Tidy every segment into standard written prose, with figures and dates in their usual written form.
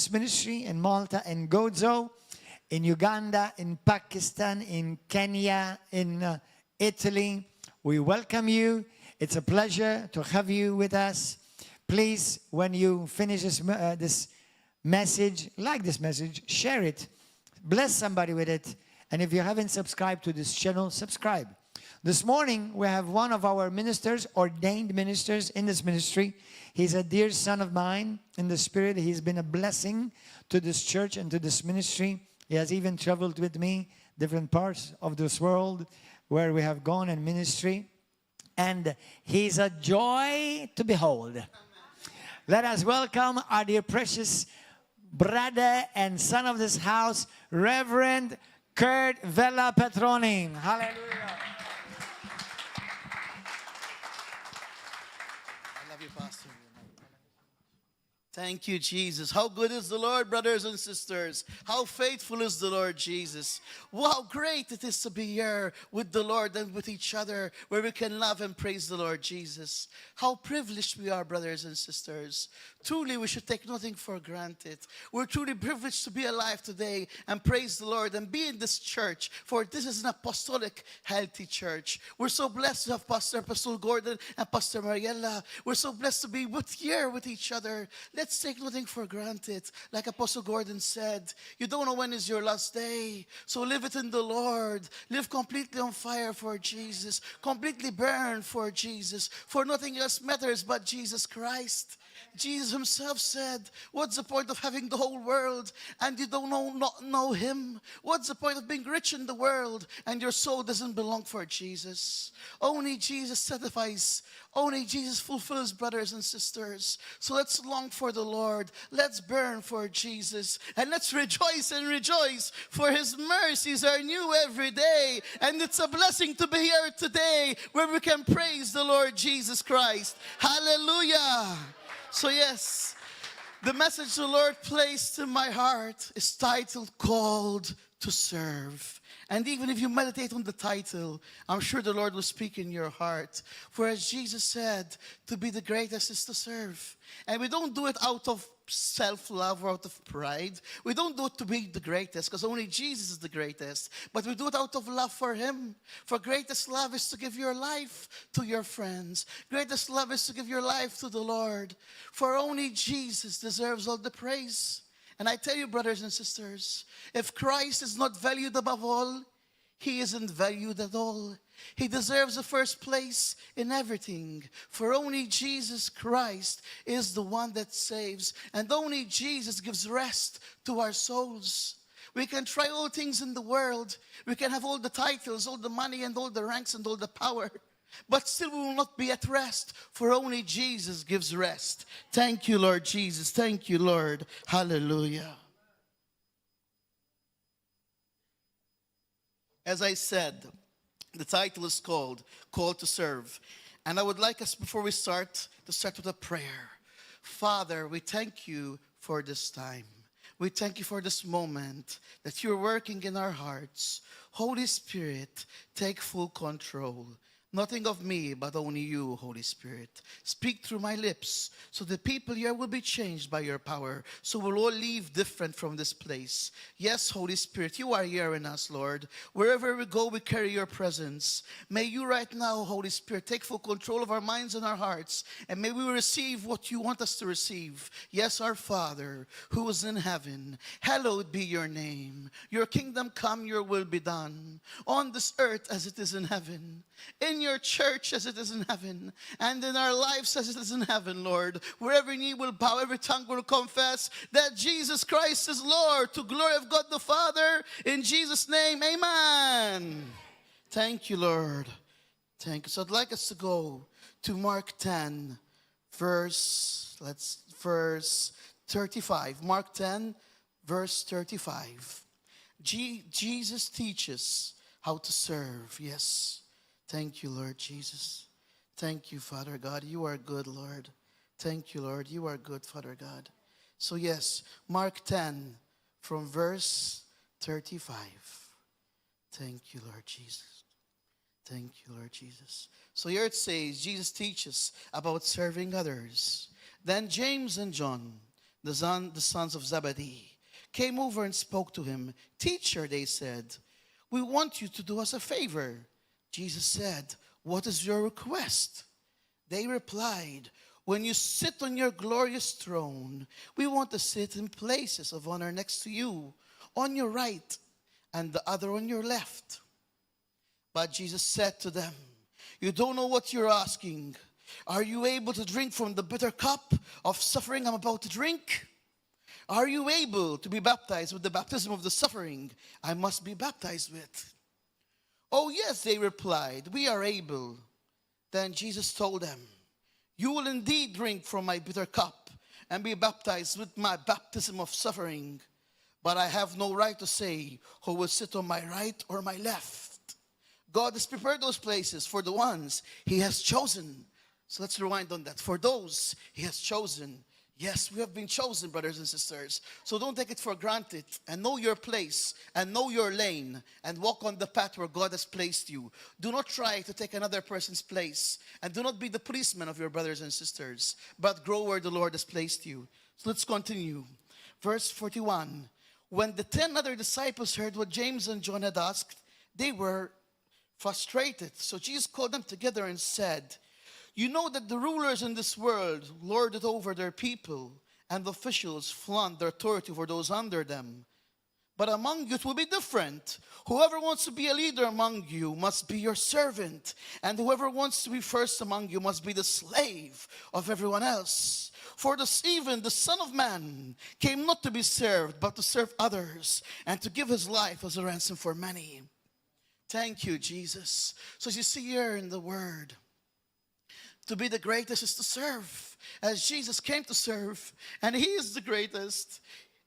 this ministry in Malta, in Gozo, in Uganda, in Pakistan, in Kenya, in Italy. We welcome you. It's a pleasure to have you with us. Please, when you finish this message, like this message, share it. Bless somebody with it. And if you haven't subscribed to this channel, subscribe. This morning, we have one of our ministers, ordained ministers in this ministry. He's a dear son of mine in the spirit. He's been a blessing to this church and to this ministry. He has even traveled with me different parts of this world where we have gone in ministry. And he's a joy to behold. Amen. Let us welcome our dear precious brother and son of this house, Reverend Kurt Vella Petroni. Hallelujah. I love you, Pastor. Thank you, Jesus. How good is the Lord, brothers and sisters? How faithful is the Lord Jesus? Wow, great it is to be here with the Lord and with each other, where we can love and praise the Lord Jesus. How privileged we are, brothers and sisters. Truly, we should take nothing for granted. We're truly privileged to be alive today and praise the Lord and be in this church, for this is an apostolic, healthy church. We're so blessed to have Pastor Gordon and Pastor Mariella. We're so blessed to be here with each other. Let's take nothing for granted. Like Apostle Gordon said, you don't know when is your last day. So live it in the Lord. Live completely on fire for Jesus. Completely burn for Jesus. For nothing else matters but Jesus Christ. Jesus himself said, what's the point of having the whole world and you don't not know him? What's the point of being rich in the world and your soul doesn't belong for Jesus? Only Jesus satisfies. Only Jesus fulfills, brothers and sisters. So let's long for the Lord. Let's burn for Jesus. And let's rejoice and rejoice, for his mercies are new every day. And it's a blessing to be here today where we can praise the Lord Jesus Christ. Hallelujah. So yes, the message the Lord placed in my heart is titled, Called to Serve. And even if you meditate on the title, I'm sure the Lord will speak in your heart. For as Jesus said, to be the greatest is to serve. And we don't do it out of self-love or out of pride. We don't do it to be the greatest, because only Jesus is the greatest. But we do it out of love for him. For greatest love is to give your life to your friends. Greatest love is to give your life to the Lord. For only Jesus deserves all the praise. And I tell you, brothers and sisters, if Christ is not valued above all, he isn't valued at all. He deserves the first place in everything. For only Jesus Christ is the one that saves. And only Jesus gives rest to our souls. We can try all things in the world. We can have all the titles, all the money, and all the ranks, and all the power. But still we will not be at rest, for only Jesus gives rest. Thank you, Lord Jesus. Thank you, Lord. Hallelujah. As I said, the title is called Called to Serve. And I would like us, before we start, to start with a prayer. Father, we thank you for this time. We thank you for this moment that you're working in our hearts. Holy Spirit, take full control. Nothing of me, but only you, Holy Spirit. Speak through my lips, so the people here will be changed by your power. So we'll all leave different from this place. Yes, Holy Spirit, you are here in us, Lord. Wherever we go, we carry your presence. May you right now, Holy Spirit, take full control of our minds and our hearts. And may we receive what you want us to receive. Yes, our Father, who is in heaven, hallowed be your name. Your kingdom come, your will be done. On this earth as it is in heaven. In your church as it is in heaven, and in our lives as it is in heaven, Lord. Where every knee will bow, every tongue will confess that Jesus Christ is Lord, to glory of God the Father. In Jesus' name, amen. Thank you, Lord. Thank you. So I'd like us to go to Mark 10, verse 35. Mark 10, verse 35. Jesus teaches how to serve. Yes. Thank you, Lord Jesus. Thank you, Father God. You are good, Lord. Thank you, Lord. You are good, Father God. So yes, Mark 10 from verse 35. Thank you, Lord Jesus. Thank you, Lord Jesus. So here it says, Jesus teaches about serving others. Then James and John, the sons of Zebedee, came over and spoke to him. Teacher, they said, we want you to do us a favor. Jesus said, what is your request? They replied, when you sit on your glorious throne, we want to sit in places of honor next to you, on your right and the other on your left. But Jesus said to them, you don't know what you're asking. Are you able to drink from the bitter cup of suffering I'm about to drink? Are you able to be baptized with the baptism of the suffering I must be baptized with? Oh, yes, they replied, we are able. Then Jesus told them, you will indeed drink from my bitter cup and be baptized with my baptism of suffering. But I have no right to say who will sit on my right or my left. God has prepared those places for the ones he has chosen. So let's rewind on that. For those he has chosen. Yes, we have been chosen, brothers and sisters. So don't take it for granted, and know your place and know your lane and walk on the path where God has placed you. Do not try to take another person's place, and do not be the policeman of your brothers and sisters, but grow where the Lord has placed you. So let's continue. Verse 41. When the 10 other disciples heard what James and John had asked, they were frustrated. So Jesus called them together and said, you know that the rulers in this world lord it over their people, and the officials flaunt their authority over those under them. But among you it will be different. Whoever wants to be a leader among you must be your servant, and whoever wants to be first among you must be the slave of everyone else. For even the Son of Man came not to be served, but to serve others, and to give his life as a ransom for many. Thank you, Jesus. So as you see here in the Word, to be the greatest is to serve, as Jesus came to serve, and he is the greatest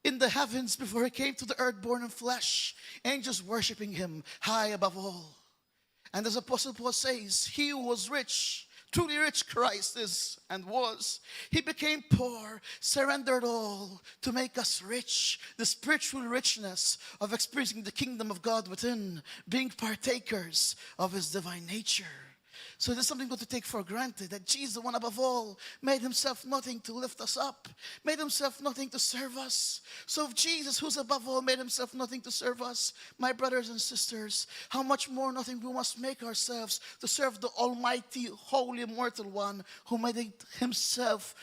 in the heavens before he came to the earth born in flesh, angels worshiping him high above all. And as Apostle Paul says, he who was rich, truly rich Christ is and was, he became poor, surrendered all to make us rich, the spiritual richness of experiencing the kingdom of God within, being partakers of his divine nature. So there's something good to take for granted, that Jesus, the one above all, made himself nothing to lift us up, made himself nothing to serve us. So if Jesus, who's above all, made himself nothing to serve us, my brothers and sisters, how much more nothing we must make ourselves to serve the Almighty, Holy, Immortal One who made himself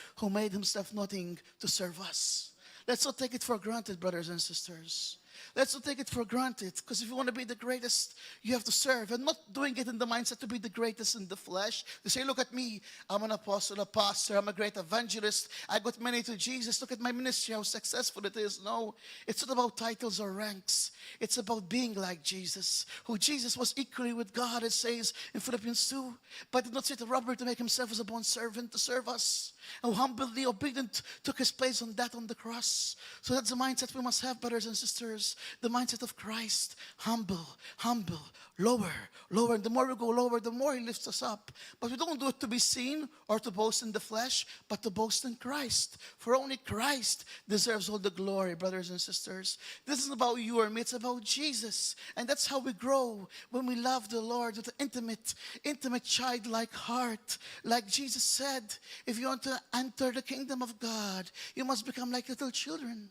nothing to serve us. Let's not take it for granted, brothers and sisters. Let's not take it for granted, because if you want to be the greatest, you have to serve. And not doing it in the mindset to be the greatest in the flesh. To say, look at me, I'm an apostle, a pastor, I'm a great evangelist, I got many to Jesus, look at my ministry, how successful it is. No, it's not about titles or ranks. It's about being like Jesus, who Jesus was equally with God, it says in Philippians 2, but did not sit a robber to make himself as a bond servant to serve us. And humbly obedient took his place on the cross. So that's the mindset we must have, brothers and sisters. The mindset of Christ. Humble, lower. And the more we go lower, the more he lifts us up. But we don't do it to be seen or to boast in the flesh, but to boast in Christ. For only Christ deserves all the glory, brothers and sisters. This isn't about you or me, it's about Jesus. And that's how we grow, when we love the Lord with an intimate childlike heart. Like Jesus said, if you want to enter the kingdom of God, you must become like little children.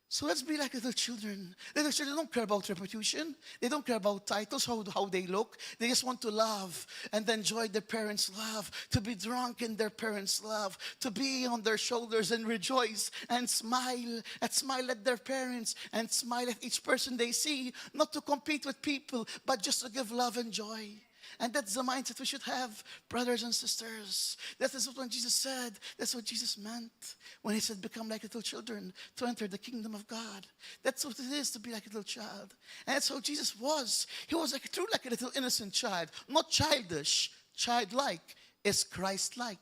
So let's be like little children. Little children don't care about reputation. They don't care about titles, how they look. They just want to love and enjoy their parents' love, to be drunk in their parents' love, to be on their shoulders and rejoice and smile at their parents and smile at each person they see, not to compete with people, but just to give love and joy. And that's the mindset we should have, brothers and sisters. That is what Jesus said. That's what Jesus meant when he said, become like little children to enter the kingdom of God. That's what it is to be like a little child. And that's how Jesus was. He was true like a little innocent child. Not childish. Childlike is Christ-like.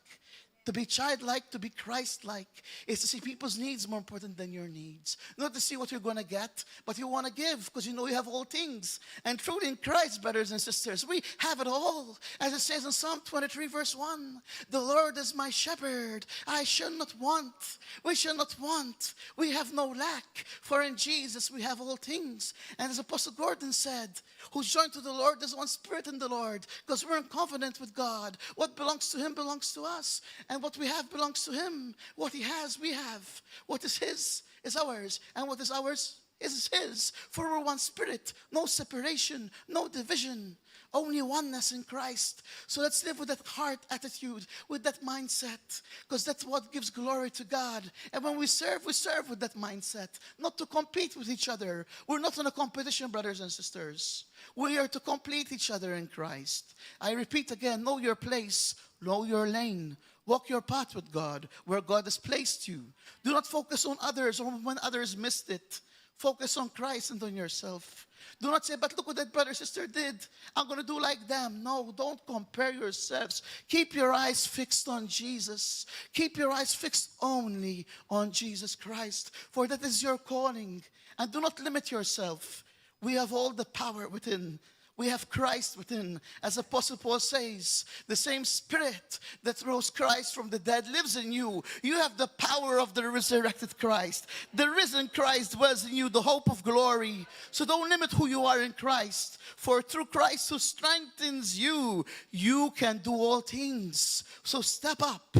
To be childlike, to be Christ-like, is to see people's needs more important than your needs. Not to see what you're going to get, but you want to give because you know you have all things. And truly in Christ, brothers and sisters, we have it all. As it says in Psalm 23, verse 1, the Lord is my shepherd. I shall not want. We shall not want. We have no lack. For in Jesus we have all things. And as Apostle Gordon said, who's joined to the Lord, there's one spirit in the Lord, because we're in covenant with God. What belongs to him belongs to us. And what we have belongs to him. What he has, we have. What is his is ours. And what is ours is his. For we're one spirit, no separation, no division, only oneness in Christ. So let's live with that heart attitude, with that mindset, because that's what gives glory to God. And when we serve with that mindset, not to compete with each other. We're not in a competition, brothers and sisters. We are to complete each other in Christ. I repeat again, know your place, know your lane. Walk your path with God, where God has placed you. Do not focus on others or when others missed it. Focus on Christ and on yourself. Do not say, but look what that brother or sister did. I'm going to do like them. No, don't compare yourselves. Keep your eyes fixed on Jesus. Keep your eyes fixed only on Jesus Christ, for that is your calling. And do not limit yourself. We have all the power within. We have Christ within. As Apostle Paul says, the same Spirit that rose Christ from the dead lives in you. You have the power of the resurrected Christ. The risen Christ dwells in you, the hope of glory. So don't limit who you are in Christ. For through Christ who strengthens you, you can do all things. So step up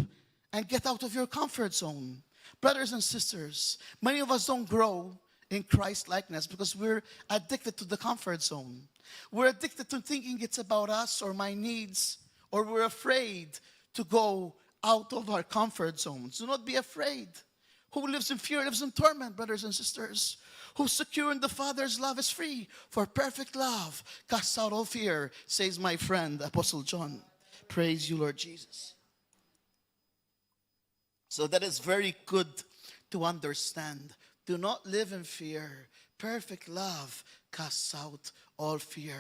and get out of your comfort zone. Brothers and sisters, many of us don't grow in Christ likeness because we're addicted to the comfort zone. We're addicted to thinking it's about us or my needs, or we're afraid to go out of our comfort zones. Do not be afraid. Who lives in fear lives in torment, brothers and sisters. Who's secure in the Father's love is free. For perfect love casts out all fear, says my friend, Apostle John. Praise you, Lord Jesus. So that is very good to understand. Do not live in fear. Perfect love casts out all fear.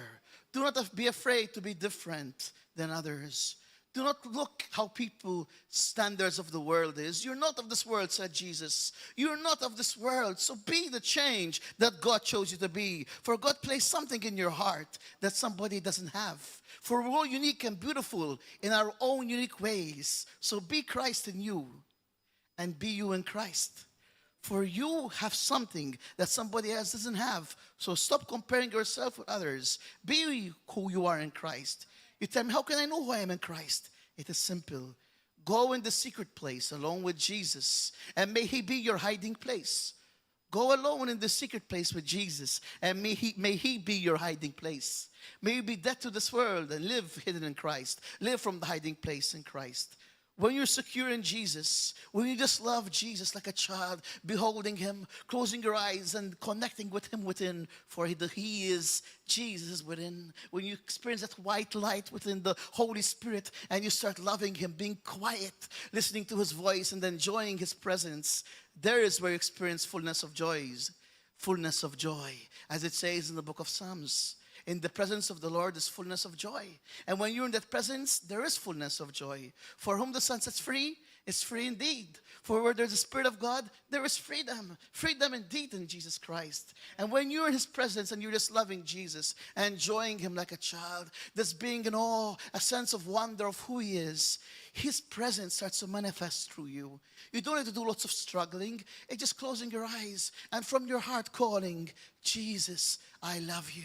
Do not be afraid to be different than others. Do not look how people standards of the world is. You're not of this world, said Jesus. You're not of this world. So be the change that God chose you to be. For God placed something in your heart that somebody doesn't have. For we're all unique and beautiful in our own unique ways. So be Christ in you and be you in Christ. For you have something that somebody else doesn't have. So stop comparing yourself with others. Be who you are in Christ. You tell me, how can I know who I am in Christ? It is simple. Go in the secret place alone with Jesus, and may he be your hiding place. Go alone in the secret place with Jesus, and may he be your hiding place. May you be dead to this world and live hidden in Christ. Live from the hiding place in Christ. When you're secure in Jesus, when you just love Jesus like a child, beholding him, closing your eyes and connecting with him within, for he is Jesus within. When you experience that white light within the Holy Spirit and you start loving him, being quiet, listening to his voice and enjoying his presence, there is where you experience fullness of joy, as it says in the book of Psalms. In the presence of the Lord is fullness of joy. And when you're in that presence, there is fullness of joy. For whom the Son sets free is free indeed. For where there's the Spirit of God, there is freedom. Freedom indeed in Jesus Christ. And when you're in his presence and you're just loving Jesus, and enjoying him like a child, just being in awe, a sense of wonder of who he is, his presence starts to manifest through you. You don't need to do lots of struggling. It's just closing your eyes and from your heart calling, Jesus, I love you.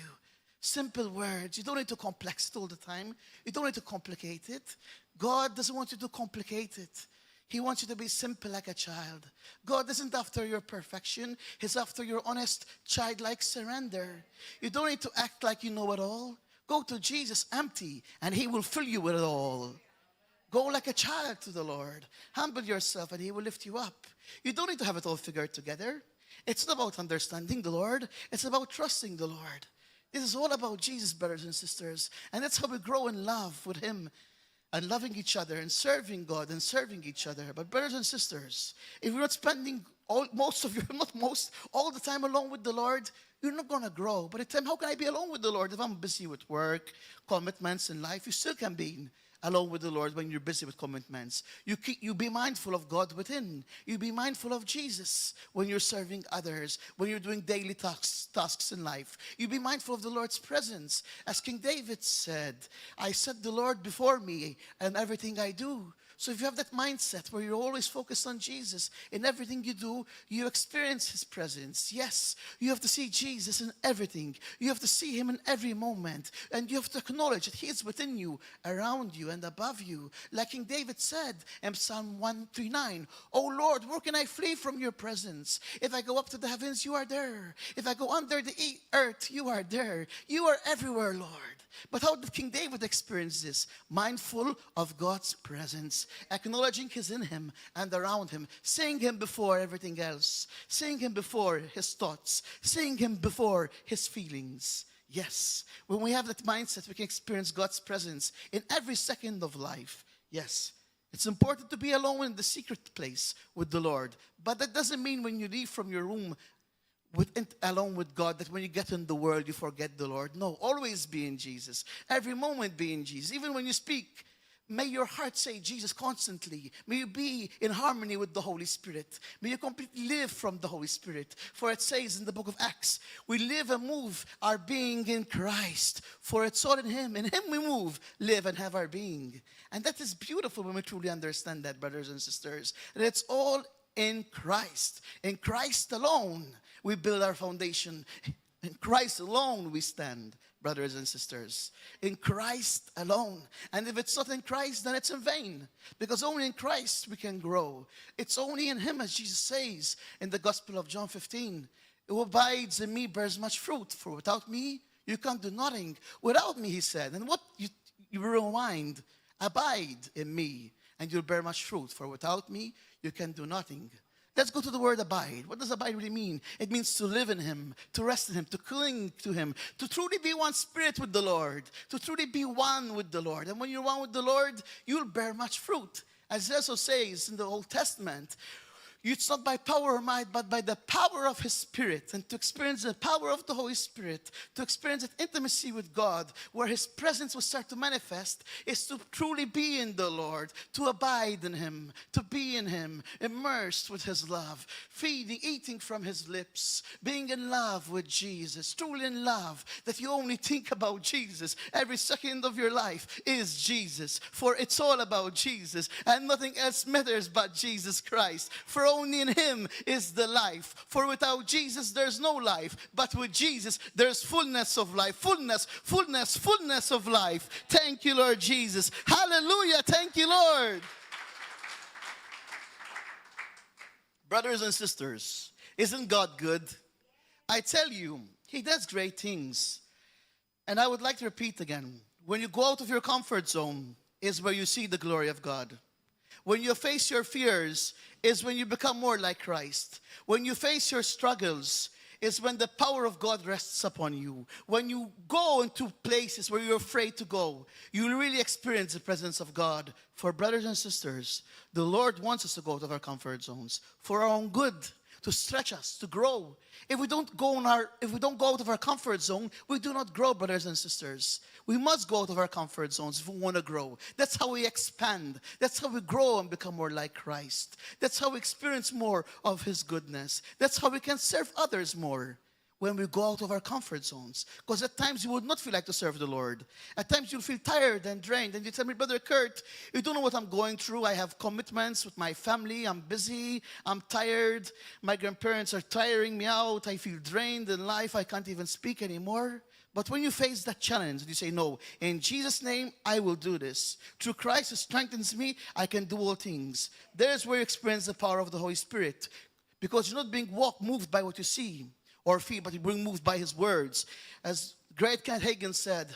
Simple words. You don't need to complex it all the time. You don't need to complicate it. God doesn't want you to complicate it. He wants you to be simple like a child. God isn't after your perfection. He's after your honest, childlike surrender. You don't need to act like you know it all. Go to Jesus empty, and he will fill you with it all. Go like a child to the Lord. Humble yourself, and he will lift you up. You don't need to have it all figured together. It's not about understanding the Lord. It's about trusting the Lord. This is all about Jesus, brothers and sisters. And that's how we grow in love with him and loving each other and serving God and serving each other. But brothers and sisters, if you're not spending all the time alone with the Lord, you're not going to grow. But at the time, how can I be alone with the Lord if I'm busy with work, commitments in life? You still can be alone with the Lord when you're busy with commitments. You be mindful of God within. You be mindful of Jesus when you're serving others, when you're doing daily tasks in life. You be mindful of the Lord's presence. As King David said, I set the Lord before me and everything I do. So if you have that mindset where you're always focused on Jesus, in everything you do, you experience his presence. Yes, you have to see Jesus in everything. You have to see him in every moment. And you have to acknowledge that he is within you, around you, and above you. Like King David said in Psalm 139, "Oh Lord, where can I flee from your presence? If I go up to the heavens, you are there. If I go under the earth, you are there. You are everywhere, Lord." But how did King David experience this? Mindful of God's presence, acknowledging he's in him and around him, seeing him before everything else, seeing him before his thoughts, seeing him before his feelings. Yes, when we have that mindset, we can experience God's presence in every second of life. Yes, it's important to be alone in the secret place with the Lord. But that doesn't mean when you leave from your room alone with God, that when you get in the world, you forget the Lord. No, always be in Jesus. Every moment be in Jesus. Even when you speak, may your heart say Jesus constantly. May you be in harmony with the Holy Spirit. May you completely live from the Holy Spirit. For it says in the book of Acts, we live and move our being in Christ. For it's all in him. In him we move, live, and have our being. And that is beautiful when we truly understand that, brothers and sisters. That it's all in Christ. In Christ alone, we build our foundation. In Christ alone we stand, brothers and sisters. In Christ alone. And if it's not in Christ, then it's in vain. Because only in Christ we can grow. It's only in him, as Jesus says in the Gospel of John 15. Who abides in me bears much fruit. For without me, you can't do nothing. Without me, he said. And what you rewind, abide in me, and you'll bear much fruit. For without me, you can do nothing. Let's go to the word abide. What does abide really mean? It means to live in him, to rest in him, to cling to him, to truly be one spirit with the Lord, to truly be one with the Lord. And when you're one with the Lord, you'll bear much fruit. As it also says in the Old Testament, it's not by power or might, but by the power of his Spirit. And to experience the power of the Holy Spirit, to experience that intimacy with God, where his presence will start to manifest, is to truly be in the Lord, to abide in him, to be in him, immersed with his love, feeding, eating from his lips, being in love with Jesus, truly in love, that you only think about Jesus. Every second of your life is Jesus, for it's all about Jesus, and nothing else matters but Jesus Christ. For only in him is the life. For without Jesus, there's no life. But with Jesus, there's fullness of life. Fullness, fullness, fullness of life. Thank you, Lord Jesus. Hallelujah. Thank you, Lord. Brothers and sisters, isn't God good? I tell you, he does great things. And I would like to repeat again. When you go out of your comfort zone is where you see the glory of God. When you face your fears is when you become more like Christ. When you face your struggles is when the power of God rests upon you. When you go into places where you're afraid to go, you will really experience the presence of God. For brothers and sisters, the Lord wants us to go out of our comfort zones for our own good, to stretch us, to grow. If we don't go out of our comfort zone, we do not grow, brothers and sisters. We must go out of our comfort zones if we want to grow. That's how we expand. That's how we grow and become more like Christ. That's how we experience more of his goodness. That's how we can serve others more, when we go out of our comfort zones. Because at times you would not feel like to serve the Lord. At times you'll feel tired and drained. And you tell me, Brother Kurt, you don't know what I'm going through. I have commitments with my family. I'm busy. I'm tired. My grandparents are tiring me out. I feel drained in life. I can't even speak anymore. But when you face that challenge and you say, no, in Jesus' name, I will do this. Through Christ who strengthens me, I can do all things. There's where you experience the power of the Holy Spirit. Because you're not being moved by what you see or feel, but you're being moved by his words. As great Kent Hagin said,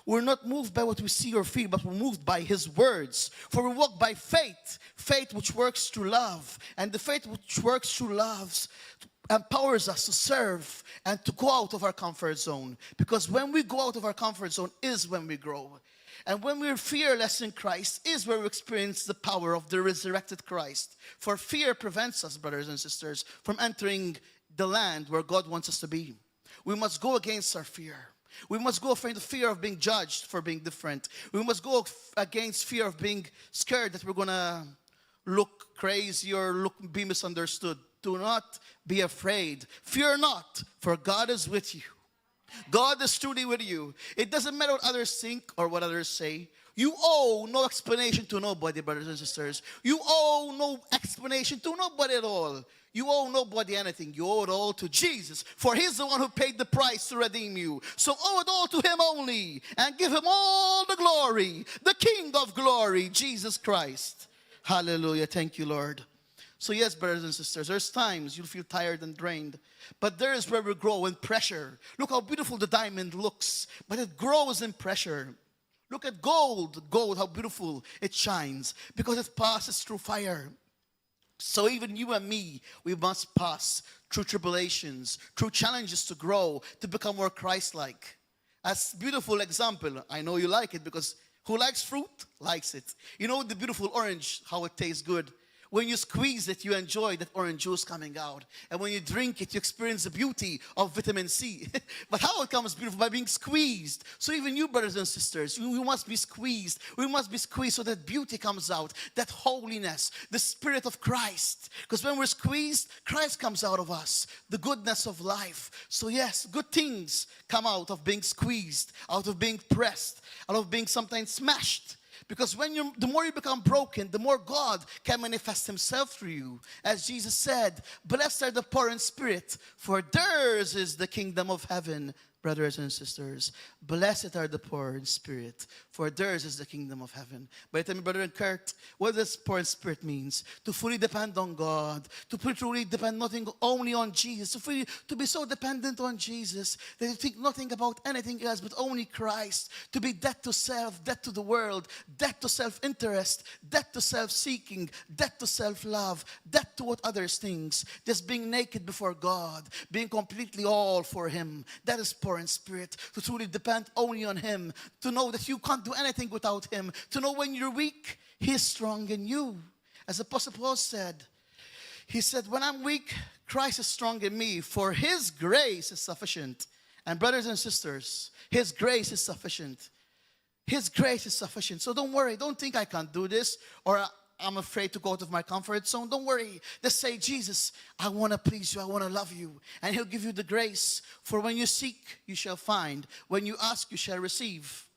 we're not moved by what we see or feel, but we're moved by his words. For we walk by faith, faith which works through love. And the faith which works through love empowers us to serve and to go out of our comfort zone. Because when we go out of our comfort zone is when we grow. And when we're fearless in Christ is where we experience the power of the resurrected Christ. For fear prevents us, brothers and sisters, from entering the land where God wants us to be. We must go against our fear. We must go against the fear of being judged for being different. We must go against fear of being scared that we're going to look crazy or be misunderstood. Do not be afraid. Fear not, for God is with you. God is truly with you. It doesn't matter what others think or what others say. You owe no explanation to nobody, brothers and sisters. You owe no explanation to nobody at all. You owe nobody anything. You owe it all to Jesus, for he's the one who paid the price to redeem you. So owe it all to him only, and give him all the glory, the King of glory, Jesus Christ. Hallelujah. Thank you, Lord. So yes, brothers and sisters, there's times you'll feel tired and drained, but there is where we grow in pressure. Look how beautiful the diamond looks, but it grows in pressure. Look at gold, how beautiful it shines, because it passes through fire. So even you and me, we must pass through tribulations, through challenges to grow, to become more Christ-like. As a beautiful example, I know you like it, because who likes fruit likes it. You know the beautiful orange, how it tastes good. When you squeeze it, you enjoy that orange juice coming out. And when you drink it, you experience the beauty of vitamin C. But how it comes beautiful? By being squeezed. So even you, brothers and sisters, we must be squeezed. We must be squeezed so that beauty comes out, that holiness, the Spirit of Christ. Because when we're squeezed, Christ comes out of us, the goodness of life. So yes, good things come out of being squeezed, out of being pressed, out of being sometimes smashed. Because the more you become broken, the more God can manifest himself through you. As Jesus said, blessed are the poor in spirit, for theirs is the kingdom of heaven. Brothers and sisters, blessed are the poor in spirit, for theirs is the kingdom of heaven. But tell me, Brother Kurt, what does poor in spirit means? To fully depend on God, to truly depend nothing only on Jesus, to be so dependent on Jesus that you think nothing about anything else but only Christ, to be dead to self, dead to the world, dead to self-interest, dead to self-seeking, dead to self-love, dead to what others think, just being naked before God, being completely all for him. That is poor in spirit, to truly depend only on him, to know that you can't do anything without him, to know when you're weak, he is strong in you. As Apostle Paul said, he said, when I'm weak, Christ is strong in me, for his grace is sufficient. And brothers and sisters, his grace is sufficient. His grace is sufficient. So don't worry, don't think I can't do this, or I'm afraid to go out of my comfort zone. Don't worry. Just say, Jesus, I want to please you. I want to love you. And he'll give you the grace. For when you seek, you shall find. When you ask, you shall receive.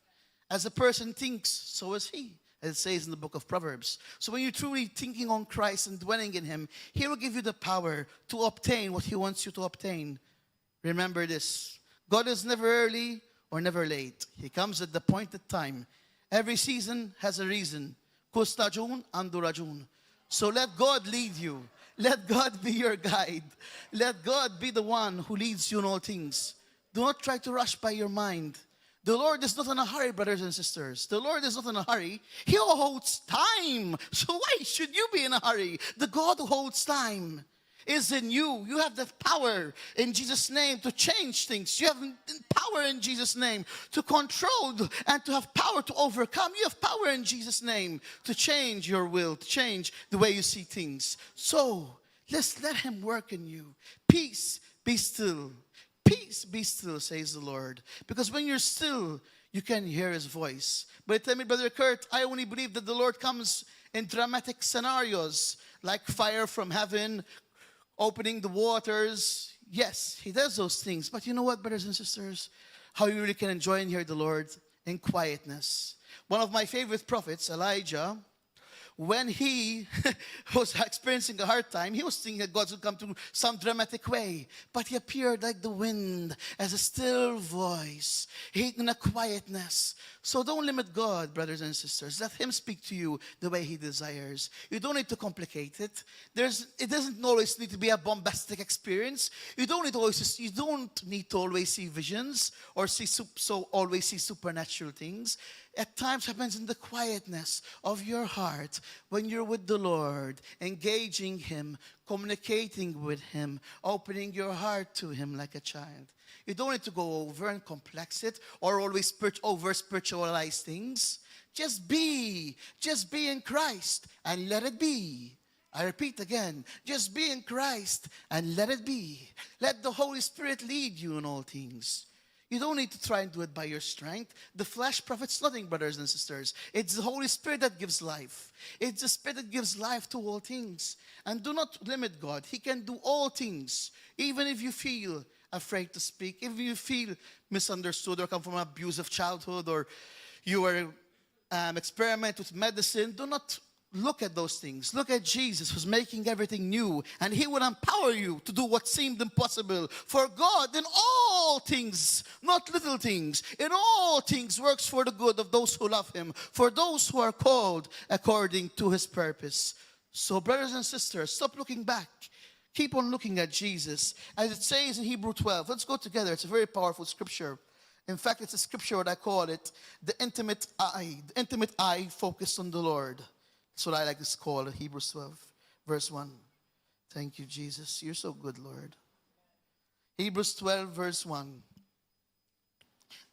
As a person thinks, so is he, as it says in the book of Proverbs. So when you're truly thinking on Christ and dwelling in him, he will give you the power to obtain what he wants you to obtain. Remember this. God is never early or never late. He comes at the appointed time. Every season has a reason. Kustajon andurajon. So let God lead you. Let God be your guide. Let God be the one who leads you in all things. Do not try to rush by your mind. The Lord is not in a hurry, brothers and sisters. The Lord is not in a hurry. He holds time. So why should you be in a hurry? The God who holds time is in you. You have that power in Jesus' name to change things. You have power in Jesus' name to control and to have power to overcome. You have power in Jesus' name to change your will, to change the way you see things. So let's let him work in you. Peace, be still. Peace, be still, says the Lord. Because when you're still, you can hear his voice. But tell me, Brother Kurt, I only believe that the Lord comes in dramatic scenarios like fire from heaven, opening the waters. Yes, he does those things. But you know what, brothers and sisters? How you really can enjoy and hear the Lord in quietness. One of my favorite prophets, Elijah, when he was experiencing a hard time, he was thinking that God would come through some dramatic way. But he appeared like the wind, as a still voice, in a quietness. So don't limit God, brothers and sisters. Let him speak to you the way he desires. You don't need to complicate it. It doesn't always need to be a bombastic experience. You don't need to always see visions or always see supernatural things. At times happens in the quietness of your heart when you're with the Lord, engaging him, communicating with him, opening your heart to him like a child. You don't need to go over and complex it or always over-spiritualize things. Just be in Christ and let it be. I repeat again, just be in Christ and let it be. Let the Holy Spirit lead you in all things. You don't need to try and do it by your strength. The flesh profits nothing, brothers and sisters. It's the Holy Spirit that gives life. It's the Spirit that gives life to all things. And do not limit God. He can do all things. Even if you feel afraid to speak, if you feel misunderstood or come from an abusive childhood, or you were experiment with medicine. Do not look at those things. Look at Jesus, who's making everything new, and he will empower you to do what seemed impossible. For God, in all things, not little things, in all things works for the good of those who love him, for those who are called according to his purpose. So, brothers and sisters, stop looking back. Keep on looking at Jesus. As it says in Hebrews 12, let's go together. It's a very powerful scripture. In fact, it's a scripture, what I call it, the intimate eye focused on the Lord. That's what I like to call it, Hebrews 12, verse 1. Thank you, Jesus. You're so good, Lord. Hebrews 12, verse 1.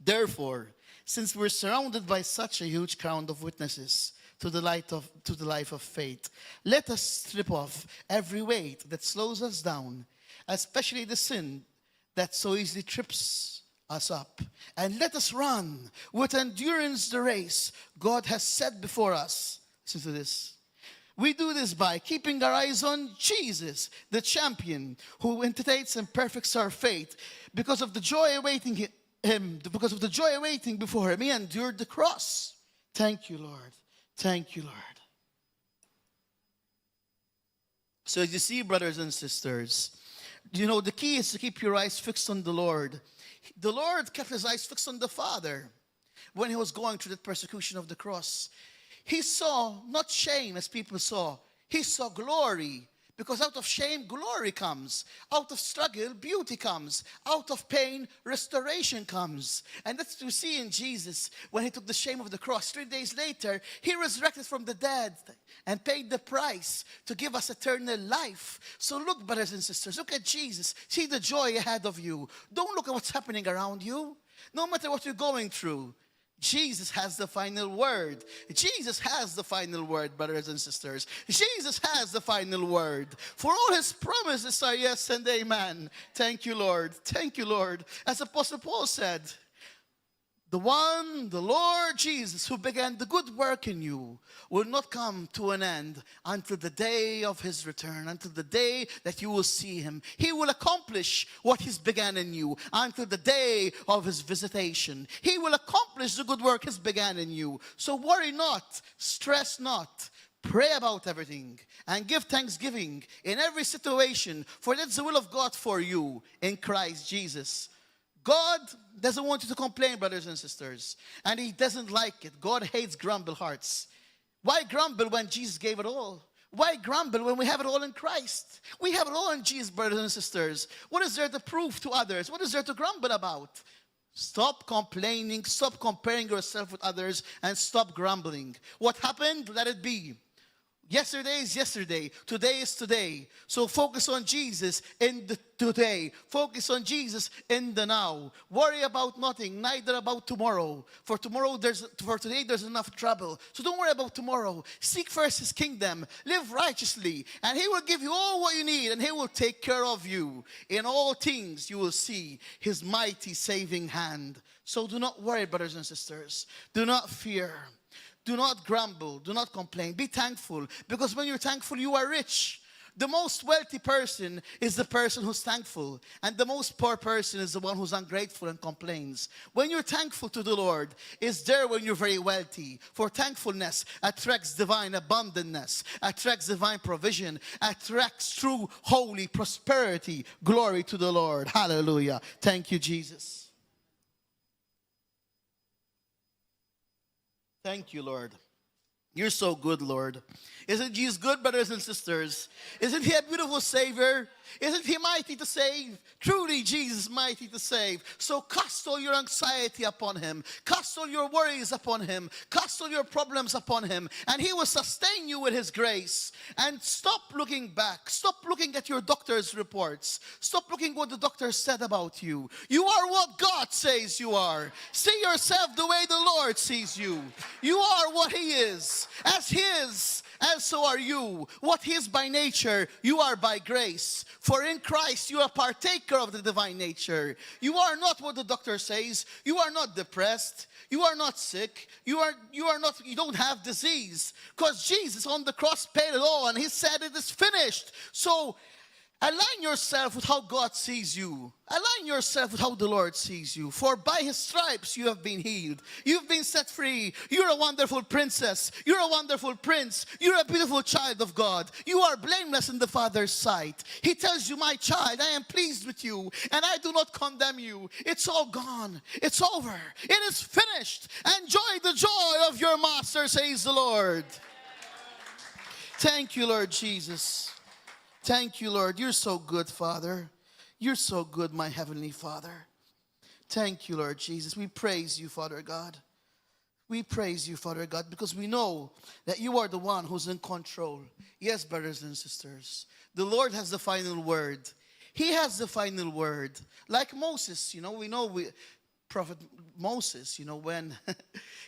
Therefore, since we're surrounded by such a huge crowd of witnesses to the life of faith, let us strip off every weight that slows us down, especially the sin that so easily trips us up. And let us run with endurance the race God has set before us. Listen to this. We do this by keeping our eyes on Jesus, the champion, who intimidates and perfects our faith. Because of the joy awaiting him, because of the joy awaiting before him, he endured the cross. Thank you, Lord. Thank you, Lord. So as you see, brothers and sisters, you know, the key is to keep your eyes fixed on the Lord. The Lord kept his eyes fixed on the Father when he was going through the persecution of the cross. He saw not shame as people saw. He saw glory. Because out of shame, glory comes. Out of struggle, beauty comes. Out of pain, restoration comes. And that's what we see in Jesus when he took the shame of the cross. 3 days later, he resurrected from the dead and paid the price to give us eternal life. So look, brothers and sisters, look at Jesus. See the joy ahead of you. Don't look at what's happening around you. No matter what you're going through, Jesus has the final word. Jesus has the final word, brothers and sisters. Jesus has the final word. For all his promises are yes and amen. Thank you, Lord. Thank you, Lord. As Apostle Paul said, the Lord Jesus, who began the good work in you, will not come to an end until the day of his return, until the day that you will see him. He will accomplish what he's began in you until the day of his visitation. He will accomplish the good work he's began in you. So worry not, stress not. Pray about everything and give thanksgiving in every situation, for that's the will of God for you in Christ Jesus. God doesn't want you to complain, brothers and sisters, and he doesn't like it. God hates grumble hearts. Why grumble when Jesus gave it all? Why grumble when we have it all in Christ? We have it all in Jesus, brothers and sisters. What is there to prove to others? What is there to grumble about? Stop complaining, stop comparing yourself with others, and stop grumbling. What happened? Let it be. Yesterday is yesterday. Today is today. So focus on Jesus in the today. Focus on Jesus in the now. Worry about nothing, neither about tomorrow. For today there's enough trouble. So don't worry about tomorrow. Seek first his kingdom. Live righteously. And he will give you all what you need. And he will take care of you. In all things you will see his mighty saving hand. So do not worry, brothers and sisters. Do not fear. Do not grumble. Do not complain. Be thankful. Because when you're thankful, you are rich. The most wealthy person is the person who's thankful. And the most poor person is the one who's ungrateful and complains. When you're thankful to the Lord, it's there when you're very wealthy. For thankfulness attracts divine abundance, attracts divine provision, attracts true holy prosperity. Glory to the Lord. Hallelujah. Thank you, Jesus. Thank you, Lord. You're so good, Lord. Isn't Jesus good, brothers and sisters? Isn't he a beautiful Savior? Isn't he mighty to save? Truly, Jesus is mighty to save. So cast all your anxiety upon him. Cast all your worries upon him. Cast all your problems upon him. And he will sustain you with his grace. And stop looking back. Stop looking at your doctor's reports. Stop looking what the doctor said about you. You are what God says you are. See yourself the way the Lord sees you. You are what he is. As his, and so are you. What he is by nature, you are by grace. For in Christ you are partaker of the divine nature. You are not what the doctor says. You are not depressed. You are not sick. You don't have disease. Because Jesus on the cross paid it all and he said it is finished. So Align yourself with how God sees you. Align yourself with how the Lord sees you. For by His stripes you have been healed. You've been set free. You're a wonderful princess. You're a wonderful prince. You're a beautiful child of God. You are blameless in the Father's sight. He tells you, my child, I am pleased with you, and I do not condemn you. It's all gone. It's over. It is finished. Enjoy the joy of your Master, says the Lord. Thank you, Lord Jesus. Thank you, Lord. You're so good, Father. You're so good, my Heavenly Father. Thank you, Lord Jesus. We praise you, Father God. We praise you, Father God, because we know that you are the one who's in control. Yes, brothers and sisters. The Lord has the final word. He has the final word. Like Moses, we know Prophet Moses, when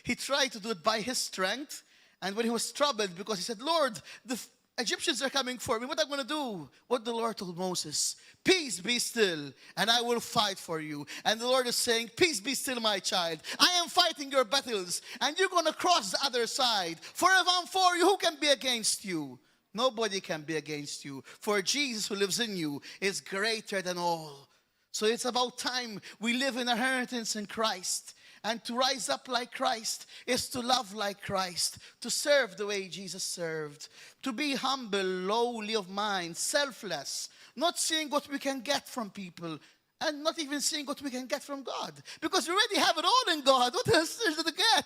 he tried to do it by his strength, and when he was troubled because he said, Lord, the Egyptians are coming for me. What am I going to do? What the Lord told Moses, peace be still, and I will fight for you. And the Lord is saying, peace be still, my child. I am fighting your battles, and you're going to cross the other side. For if I'm for you, who can be against you? Nobody can be against you. For Jesus who lives in you is greater than all. So it's about time we live in inheritance in Christ. And to rise up like Christ is to love like Christ, to serve the way Jesus served, to be humble, lowly of mind, selfless, not seeing what we can get from people, and not even seeing what we can get from God. Because we already have it all in God. What else is there to get?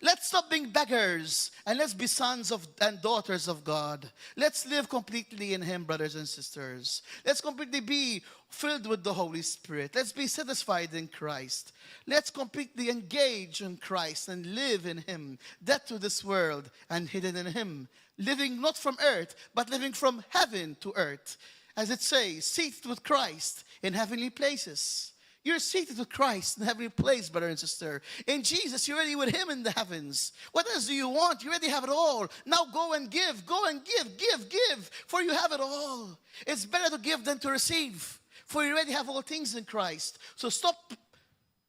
Let's stop being beggars, and let's be sons and daughters of God. Let's live completely in Him, brothers and sisters. Let's completely be filled with the Holy Spirit. Let's be satisfied in Christ. Let's completely engage in Christ and live in Him. Dead to this world and hidden in Him. Living not from earth, but living from heaven to earth. As it says, seated with Christ in heavenly places. You're seated with Christ in heavenly place, brother and sister. In Jesus, you're already with Him in the heavens. What else do you want? You already have it all. Now go and give. Go and give. For you have it all. It's better to give than to receive. For you already have all things in Christ. So stop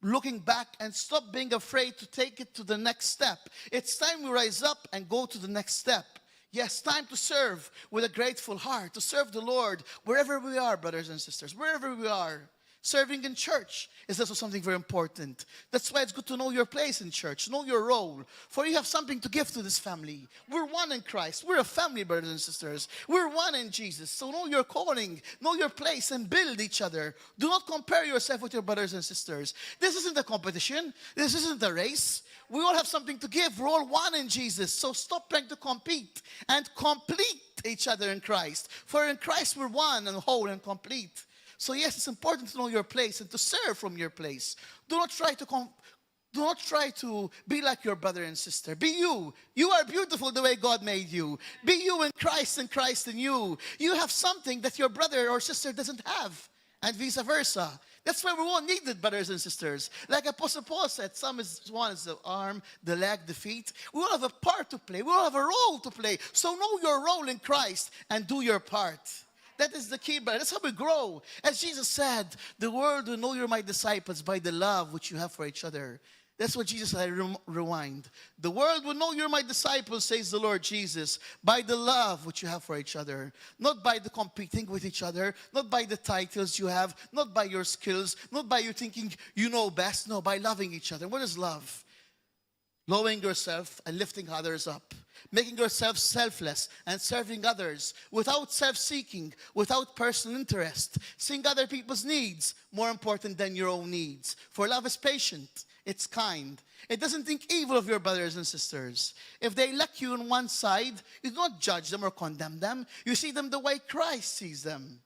looking back and stop being afraid to take it to the next step. It's time we rise up and go to the next step. Yes, time to serve with a grateful heart, to serve the Lord wherever we are, brothers and sisters, wherever we are. Serving in church is also something very important. That's why it's good to know your place in church, know your role, for you have something to give to this family. We're one in Christ. We're a family, brothers and sisters. We're one in Jesus. So know your calling, know your place, and build each other. Do not compare yourself with your brothers and sisters. This isn't a competition. This isn't a race. We all have something to give. We're all one in Jesus. So stop trying to compete and complete each other in Christ. For in Christ we're one and whole and complete. So yes, it's important to know your place and to serve from your place. Do not try to be like your brother and sister. Be you. You are beautiful the way God made you. Be you in Christ and Christ in you. You have something that your brother or sister doesn't have, and vice versa. That's why we're all needed, brothers and sisters. Like Apostle Paul said, one is the arm, the leg, the feet. We all have a part to play. We all have a role to play. So know your role in Christ and do your part. That is the key, brother. That's how we grow. As Jesus said, the world will know you're my disciples by the love which you have for each other. That's what Jesus said. Rewind. The world will know you're my disciples, says the Lord Jesus, by the love which you have for each other. Not by the competing with each other, not by the titles you have, not by your skills, not by you thinking you know best. No, by loving each other. What is love? Lowering yourself and lifting others up. Making yourself selfless and serving others without self-seeking, without personal interest. Seeing other people's needs more important than your own needs. For love is patient. It's kind. It doesn't think evil of your brothers and sisters. If they lack you on one side, you do not judge them or condemn them. You see them the way Christ sees them.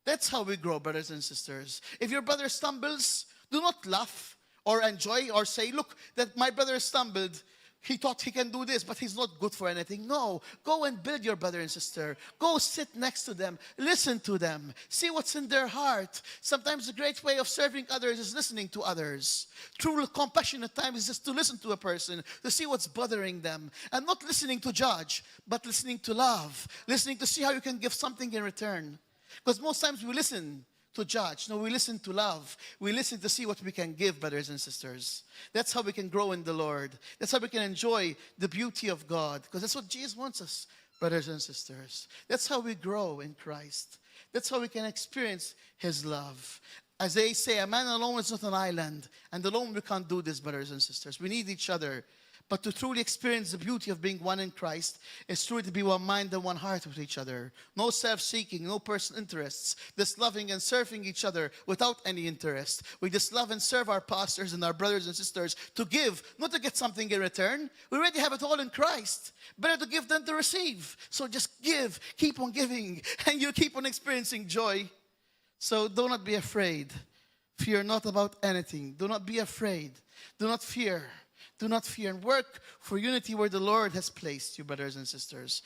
That's how we grow, brothers and sisters. If your brother stumbles, do not laugh or enjoy or say, look, that my brother stumbled. He thought he can do this, but he's not good for anything. No, go and build your brother and sister. Go sit next to them. Listen to them. See what's in their heart. Sometimes a great way of serving others is listening to others. True compassion at times is just to listen to a person, to see what's bothering them. And not listening to judge, but listening to love. Listening to see how you can give something in return. Because most times we listen to judge. No, we listen to love. We listen to see what we can give, brothers and sisters. That's how we can grow in the Lord. That's how we can enjoy the beauty of God. Because that's what Jesus wants us, brothers and sisters. That's how we grow in Christ. That's how we can experience His love. As they say, a man alone is not an island. And alone we can't do this, brothers and sisters. We need each other. But to truly experience the beauty of being one in Christ is truly to be one mind and one heart with each other. No self-seeking, no personal interests. Just loving and serving each other without any interest. We just love and serve our pastors and our brothers and sisters to give, not to get something in return. We already have it all in Christ. Better to give than to receive. So just give, keep on giving, and you'll keep on experiencing joy. So do not be afraid. Fear not about anything. Do not be afraid. Do not fear. Do not fear, and work for unity where the Lord has placed you, brothers and sisters.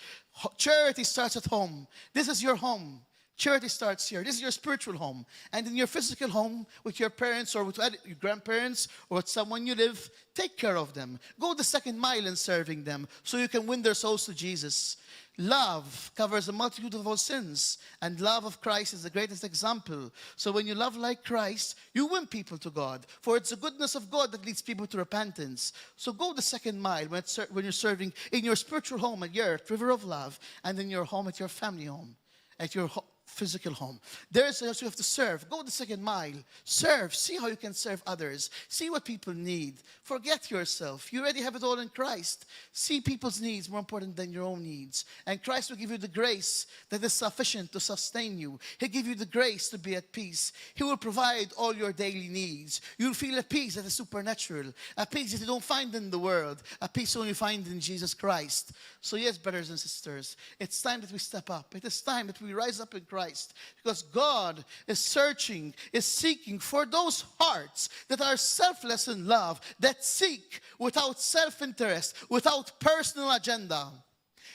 Charity starts at home. This is your home. Charity starts here. This is your spiritual home. And in your physical home, with your parents or with your grandparents or with someone you live, take care of them. Go the second mile in serving them so you can win their souls to Jesus. Love covers a multitude of all sins, and love of Christ is the greatest example. So when you love like Christ, you win people to God, for it's the goodness of God that leads people to repentance. So go the second mile when you're serving in your spiritual home at your river of love, and in your home at your family home, at your physical home. There's also you have to serve. Go the second mile. Serve. See how you can serve others. See what people need. Forget yourself. You already have it all in Christ. See people's needs more important than your own needs. And Christ will give you the grace that is sufficient to sustain you. He'll give you the grace to be at peace. He will provide all your daily needs. You'll feel a peace that is supernatural. A peace that you don't find in the world. A peace only find in Jesus Christ. So yes, brothers and sisters, it's time that we step up. It is time that we rise up in Christ, because God is searching, is seeking for those hearts that are selfless in love, that seek without self-interest, without personal agenda.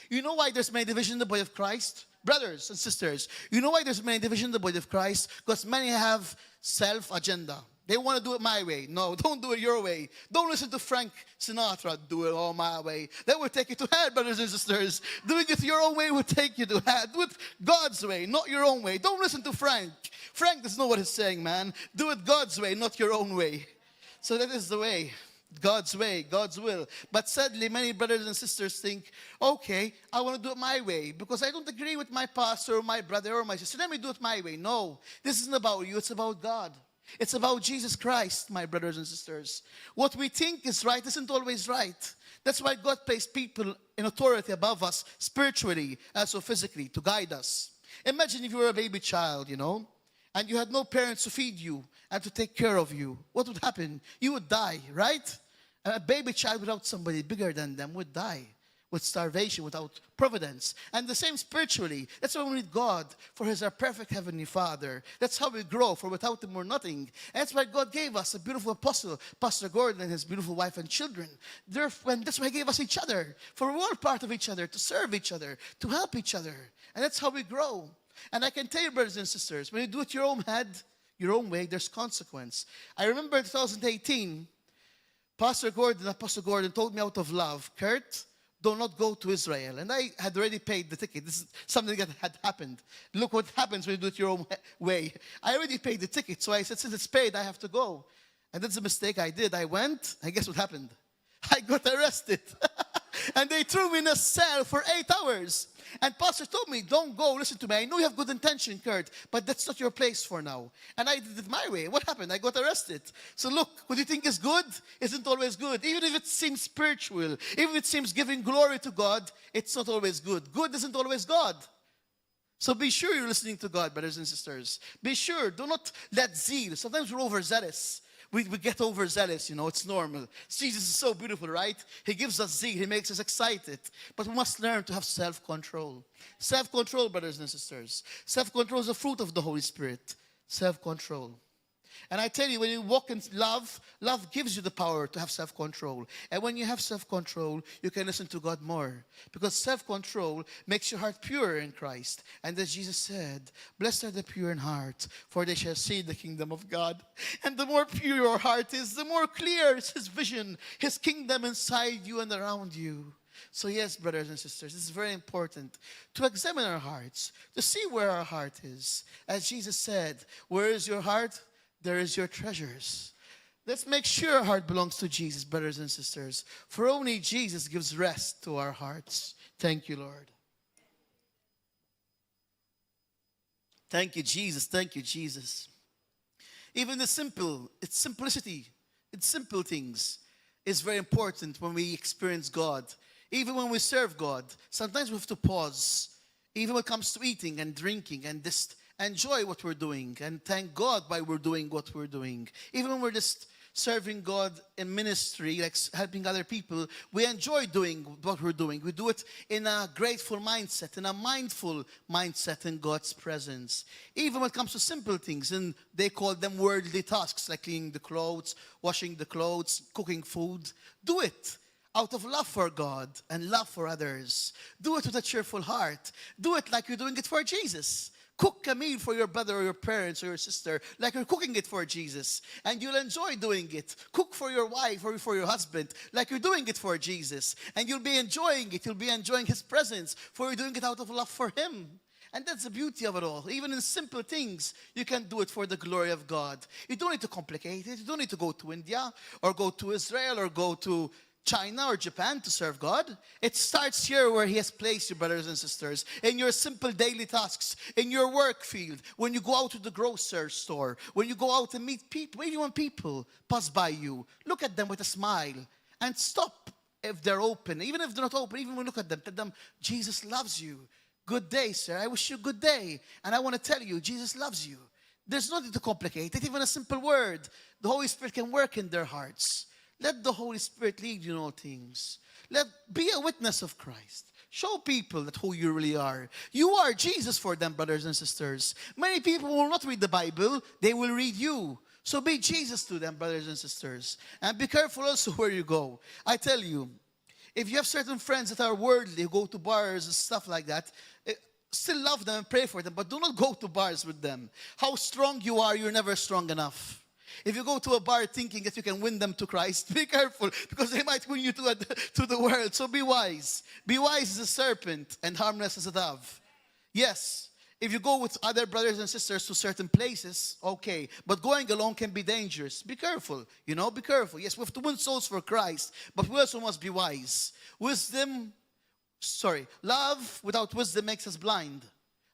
You know why there's many division in the body of Christ? Brothers and sisters, you know why there's many division in the body of Christ? Because many have self-agenda. They want to do it my way. No, don't do it your way. Don't listen to Frank Sinatra. Do it all my way. That will take you to hell, brothers and sisters. Doing it your own way will take you to hell. Do it God's way, not your own way. Don't listen to Frank. Frank doesn't know what he's saying, man. Do it God's way, not your own way. So that is the way. God's way, God's will. But sadly, many brothers and sisters think, okay, I want to do it my way because I don't agree with my pastor or my brother or my sister. Let me do it my way. No, this isn't about you. It's about God. It's about Jesus Christ, my brothers and sisters. What we think is right isn't always right. That's why God placed people in authority above us, spiritually, also physically, to guide us. Imagine if you were a baby child, and you had no parents to feed you and to take care of you. What would happen? You would die, right? A baby child without somebody bigger than them would die. With starvation, without providence. And the same spiritually. That's why we need God, for He's our perfect Heavenly Father. That's how we grow, for without Him we're nothing. And that's why God gave us a beautiful apostle, Pastor Gordon and his beautiful wife and children. That's why He gave us each other, for we're all part of each other, to serve each other, to help each other. And that's how we grow. And I can tell you, brothers and sisters, when you do it your own head, your own way, there's consequence. I remember in 2018, Apostle Gordon told me out of love, Kurt, do not go to Israel. And I had already paid the ticket. This is something that had happened. Look what happens when you do it your own way. I already paid the ticket. So I said, since it's paid, I have to go. And that's a mistake I did. I went, and guess what happened? I got arrested. And they threw me in a cell for 8 hours. And Pastor told me, don't go, listen to me. I know you have good intention, Kurt, but that's not your place for now. And I did it my way. What happened? I got arrested. So look, what you think is good isn't always good. Even if it seems spiritual, even if it seems giving glory to God, it's not always good. Good isn't always God. So be sure you're listening to God, brothers and sisters. Be sure. Do not let zeal. Sometimes we're overzealous. We get overzealous, it's normal. Jesus is so beautiful, right? He gives us zeal. He makes us excited. But we must learn to have self-control. Self-control, brothers and sisters. Self-control is a fruit of the Holy Spirit. Self-control. And I tell you, when you walk in love, love gives you the power to have self-control. And when you have self-control, you can listen to God more. Because self-control makes your heart pure in Christ. And as Jesus said, blessed are the pure in heart, for they shall see the kingdom of God. And the more pure your heart is, the more clear is His vision, His kingdom inside you and around you. So yes, brothers and sisters, this is very important to examine our hearts, to see where our heart is. As Jesus said, where is your heart? There is your treasures. Let's make sure our heart belongs to Jesus, brothers and sisters. For only Jesus gives rest to our hearts. Thank you, Lord. Thank you, Jesus. Thank you, Jesus. Even the simplicity, it's simple things is very important when we experience God. Even when we serve God, sometimes we have to pause. Even when it comes to eating and drinking and just enjoy what we're doing and thank God while we're doing what we're doing. Even when we're just serving God in ministry, like helping other people, we enjoy doing what we're doing. We do it in a grateful mindset, in a mindful mindset in God's presence. Even when it comes to simple things, and they call them worldly tasks, like cleaning the clothes, washing the clothes, cooking food. Do it out of love for God and love for others. Do it with a cheerful heart. Do it like you're doing it for Jesus. Cook a meal for your brother or your parents or your sister like you're cooking it for Jesus. And you'll enjoy doing it. Cook for your wife or for your husband like you're doing it for Jesus. And you'll be enjoying it. You'll be enjoying His presence, for you're doing it out of love for Him. And that's the beauty of it all. Even in simple things, you can do it for the glory of God. You don't need to complicate it. You don't need to go to India or go to Israel or go to China or Japan to serve God. It starts here where He has placed you, brothers and sisters, in your simple daily tasks, in your work field, when you go out to the grocery store, when you go out and meet people, even when people pass by you, look at them with a smile and stop if they're open. Even if they're not open, even when you look at them, tell them, Jesus loves you. Good day, sir. I wish you a good day. And I want to tell you, Jesus loves you. There's nothing to complicate it. Even a simple word, the Holy Spirit can work in their hearts. Let the Holy Spirit lead you in all things. Be a witness of Christ. Show people that who you really are. You are Jesus for them, brothers and sisters. Many people will not read the Bible. They will read you. So be Jesus to them, brothers and sisters. And be careful also where you go. I tell you, if you have certain friends that are worldly, who go to bars and stuff like that, still love them and pray for them, but do not go to bars with them. How strong you are, you're never strong enough. If you go to a bar thinking that you can win them to Christ, be careful, because they might win you to the world. So be wise. Be wise as a serpent and harmless as a dove. Yes, if you go with other brothers and sisters to certain places, okay. But going alone can be dangerous. Be careful, be careful. Yes, we have to win souls for Christ, but we also must be wise. Love without wisdom makes us blind.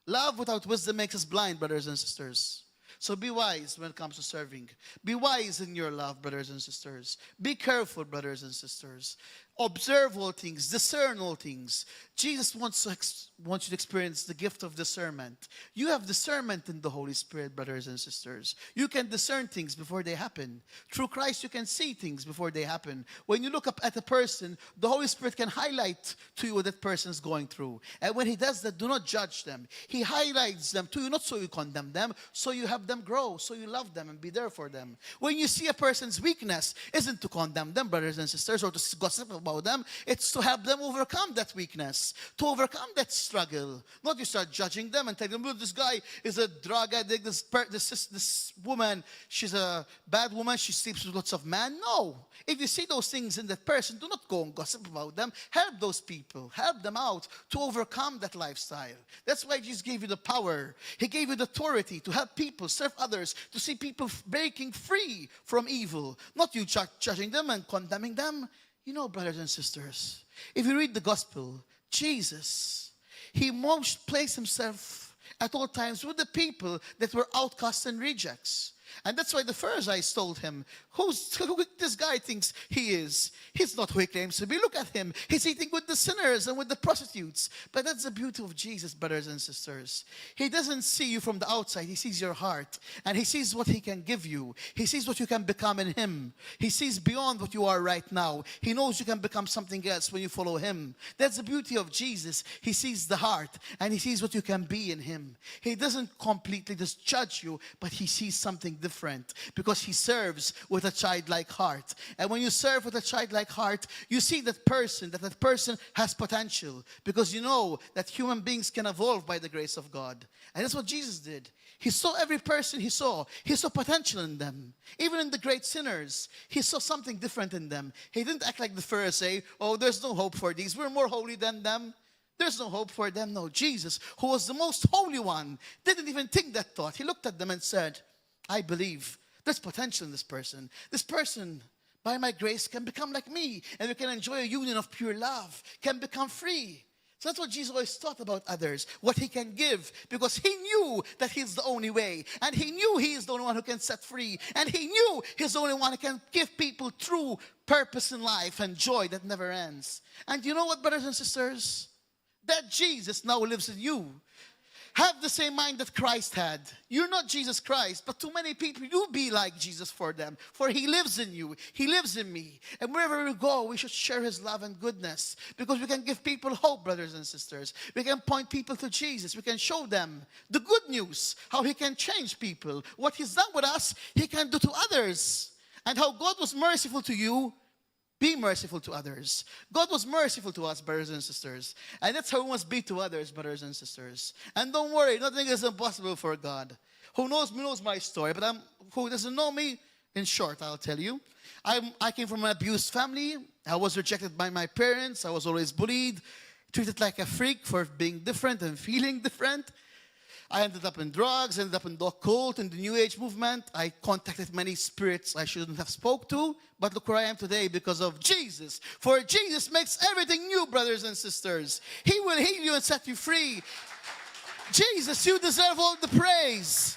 Love without wisdom makes us blind, brothers and sisters. So be wise when it comes to serving. Be wise in your love, brothers and sisters. Be careful, brothers and sisters. Observe all things, discern all things. Jesus wants you to experience the gift of discernment. You have discernment in the Holy Spirit, brothers and sisters. You can discern things before they happen. Through Christ, you can see things before they happen. When you look up at a person, the Holy Spirit can highlight to you what that person is going through. And when He does that, do not judge them. He highlights them to you, not so you condemn them, so you help them grow, so you love them and be there for them. When you see a person's weakness, isn't to condemn them, brothers and sisters, or to gossip about them. It's to help them overcome that weakness, to overcome that struggle. Not you start judging them and telling them, look, this guy is a drug addict, this woman, she's a bad woman, she sleeps with lots of men. No. If you see those things in that person, do not go and gossip about them. Help those people. Help them out to overcome that lifestyle. That's why Jesus gave you the power. He gave you the authority to help people, serve others, to see people breaking free from evil. Not you judging them and condemning them. Brothers and sisters, if you read the gospel, Jesus, He most placed Himself at all times with the people that were outcasts and rejects. And that's why the Pharisees told Him, who this guy thinks he is? He's not who he claims to be. Look at him. He's eating with the sinners and with the prostitutes. But that's the beauty of Jesus, brothers and sisters. He doesn't see you from the outside. He sees your heart. And He sees what He can give you. He sees what you can become in Him. He sees beyond what you are right now. He knows you can become something else when you follow Him. That's the beauty of Jesus. He sees the heart. And He sees what you can be in Him. He doesn't completely just judge you, but He sees something different, because He serves with a childlike heart. And when you serve with a childlike heart, you see that person has potential, because you know that human beings can evolve by the grace of God. And that's what Jesus did. He saw every person He saw potential in them. Even in the great sinners, He saw something different in them. He didn't act like the Pharisee, oh, there's no hope for these, we're more holy than them. There's no hope for them. No, Jesus, who was the most holy one, didn't even think that thought. He looked at them and said, I believe there's potential in this person. This person, by my grace, can become like me, and we can enjoy a union of pure love, can become free. So that's what Jesus always thought about others, what he can give, because he knew that he's the only way, and he knew he is the only one who can set free, and he knew he's the only one who can give people true purpose in life and joy that never ends. And you know what, brothers and sisters? That Jesus now lives in you. Have the same mind that Christ had. You're not Jesus Christ, but too many people, you be like Jesus for them. For he lives in you. He lives in me. And wherever we go, we should share his love and goodness. Because we can give people hope, brothers and sisters. We can point people to Jesus. We can show them the good news. How he can change people. What he's done with us, he can do to others. And how God was merciful to you, be merciful to others. God was merciful to us, brothers and sisters. And that's how we must be to others, brothers and sisters. And don't worry, nothing is impossible for God. Who knows me knows my story, but who doesn't know me, in short, I'll tell you. I came from an abused family. I was rejected by my parents. I was always bullied, treated like a freak for being different and feeling different. I ended up in drugs, ended up in the occult, in the New Age movement. I contacted many spirits I shouldn't have spoke to. But look where I am today because of Jesus. For Jesus makes everything new, brothers and sisters. He will heal you and set you free. Jesus, you deserve all the praise.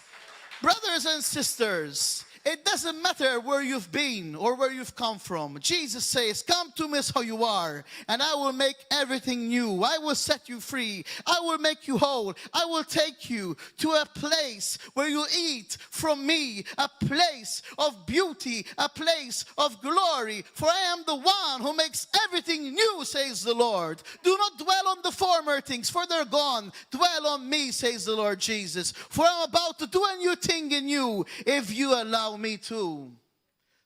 Brothers and sisters, it doesn't matter where you've been or where you've come from. Jesus says, come to me as how you are, and I will make everything new. I will set you free. I will make you whole. I will take you to a place where you eat from me, a place of beauty, a place of glory. For I am the one who makes everything new, says the Lord. Do not dwell on the former things, for they're gone. Dwell on me, says the Lord Jesus. For I'm about to do a new thing in you, if you allow me too.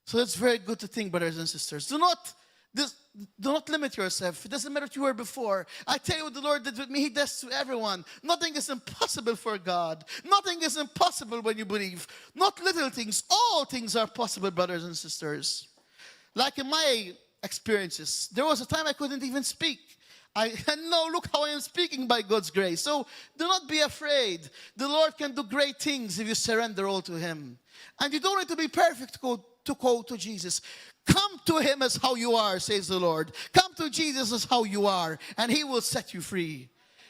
So it's very good to think, brothers and sisters. Do not limit yourself. It doesn't matter what you were before. I tell you what the Lord did with me, he does to everyone. Nothing is impossible for God. Nothing is impossible when you believe. Not little things. All things are possible, brothers and sisters. Like in my experiences, there was a time I couldn't even speak. And now look how I am speaking by God's grace. So do not be afraid. The Lord can do great things if you surrender all to him. And you don't need to be perfect to go to Jesus. Come to him as how you are, says the Lord. Come to Jesus as how you are, and he will set you free.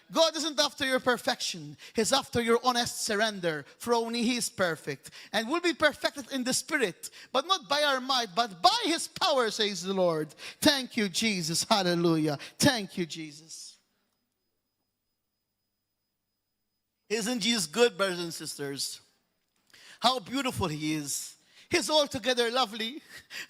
God isn't after your perfection. He's after your honest surrender, for only he is perfect. And will be perfected in the spirit, but not by our might, but by his power, says the Lord. Thank you, Jesus. Hallelujah. Thank you, Jesus. Isn't Jesus good, brothers and sisters? How beautiful he is. He's altogether lovely.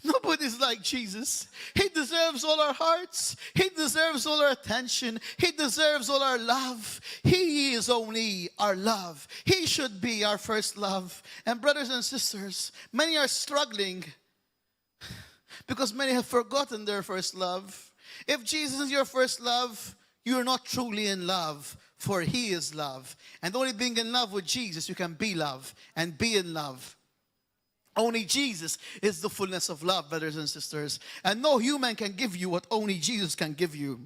Nobody's like Jesus. He deserves all our hearts. He deserves all our attention. He deserves all our love. He is only our love. He should be our first love. And brothers and sisters, many are struggling because many have forgotten their first love. If Jesus is your first love, you're not truly in love, for he is love. And only being in love with Jesus, you can be love and be in love. Only Jesus is the fullness of love, brothers and sisters. And no human can give you what only Jesus can give you.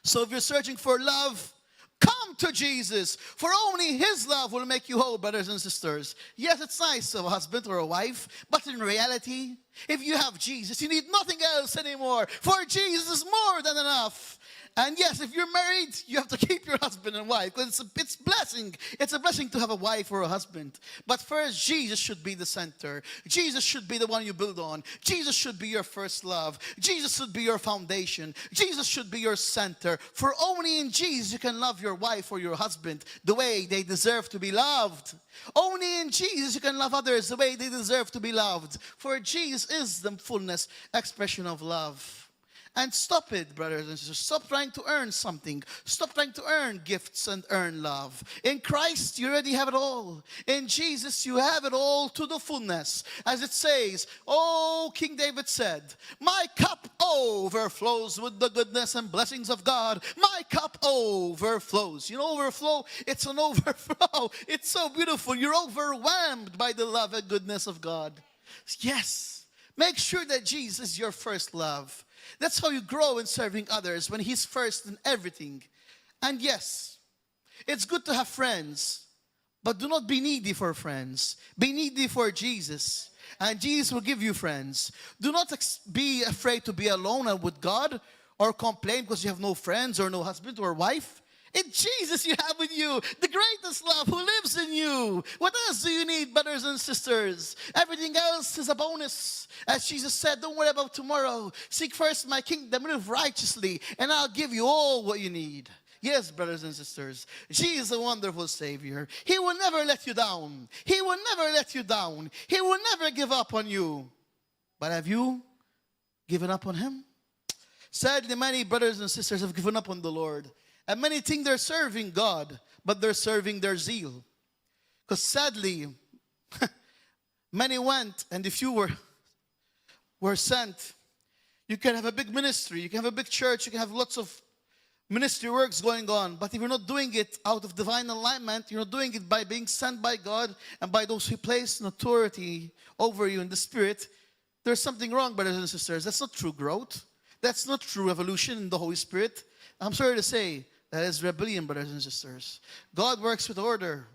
So if you're searching for love, come to Jesus. For only his love will make you whole, brothers and sisters. Yes, it's nice to have a husband or a wife. But in reality, if you have Jesus, you need nothing else anymore. For Jesus is more than enough. And yes, if you're married, you have to keep your husband and wife. Because it's a blessing. It's a blessing to have a wife or a husband. But first, Jesus should be the center. Jesus should be the one you build on. Jesus should be your first love. Jesus should be your foundation. Jesus should be your center. For only in Jesus you can love your wife or your husband the way they deserve to be loved. Only in Jesus you can love others the way they deserve to be loved. For Jesus is the fullness expression of love. And stop it, brothers and sisters. Stop trying to earn something. Stop trying to earn gifts and earn love. In Christ, you already have it all. In Jesus, you have it all to the fullness. As it says, oh, King David said, my cup overflows with the goodness and blessings of God. My cup overflows. You know, overflow, it's an overflow. It's so beautiful. You're overwhelmed by the love and goodness of God. Yes. Make sure that Jesus is your first love. That's how you grow in serving others, when he's first in everything. And yes, it's good to have friends, but do not be needy for friends. Be needy for Jesus, and Jesus will give you friends. Do not be afraid to be alone with God or complain because you have no friends or no husband or wife. It's Jesus you have with you, the greatest love who lives in you. What else do you need, brothers and sisters? Everything else is a bonus. As Jesus said, don't worry about tomorrow. Seek first my kingdom, live righteously, and I'll give you all what you need. Yes, brothers and sisters, He is a wonderful Savior. He will never let you down. He will never let you down. He will never give up on you. But have you given up on Him? Sadly, many brothers and sisters have given up on the Lord. And many think they're serving God, but they're serving their zeal. Because sadly, many went, and if you were sent, you can have a big ministry, you can have a big church, you can have lots of ministry works going on. But if you're not doing it out of divine alignment, you're not doing it by being sent by God and by those who place an authority over you in the Spirit, there's something wrong, brothers and sisters. That's not true growth. That's not true evolution in the Holy Spirit. I'm sorry to say, that is rebellion, brothers and sisters. God works with order.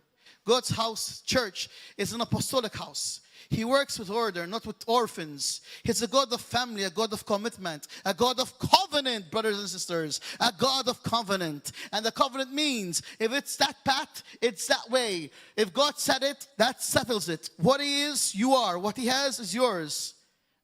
God's house, church, is an apostolic house. He works with order, not with orphans. He's a God of family, a God of commitment, a God of covenant, brothers and sisters. A God of covenant. And the covenant means, if it's that path, it's that way. If God said it, that settles it. What He is, you are. What He has is yours.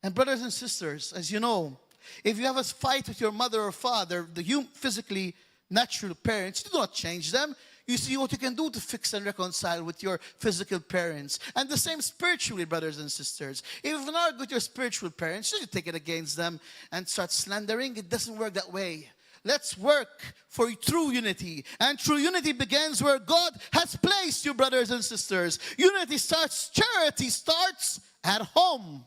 And brothers and sisters, as you know, if you have a fight with your mother or father, physically natural parents, you do not change them. You see what you can do to fix and reconcile with your physical parents. And the same spiritually, brothers and sisters. If you have an argument with your spiritual parents, you take it against them and start slandering. It doesn't work that way. Let's work for true unity. And true unity begins where God has placed you, brothers and sisters. Unity starts, charity starts at home.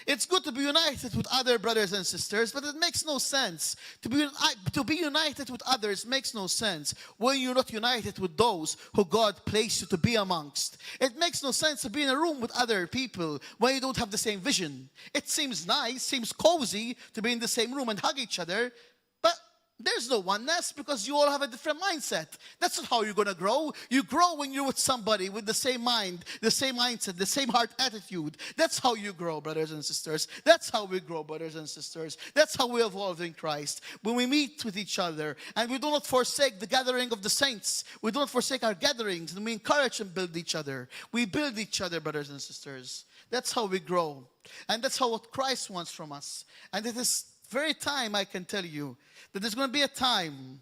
It's good to be united with other brothers and sisters, but it makes no sense. To be united with others makes no sense when you're not united with those who God placed you to be amongst. It makes no sense to be in a room with other people when you don't have the same vision. It seems nice, seems cozy to be in the same room and hug each other, but there's no oneness because you all have a different mindset. That's not how you're going to grow. You grow when you're with somebody with the same mind, the same mindset, the same heart attitude. That's how you grow, brothers and sisters. That's how we grow, brothers and sisters. That's how we evolve in Christ. When we meet with each other and we do not forsake the gathering of the saints. We don't forsake our gatherings and we encourage and build each other. We build each other, brothers and sisters. That's how we grow. And that's how what Christ wants from us. And it is very time, I can tell you, that there's going to be a time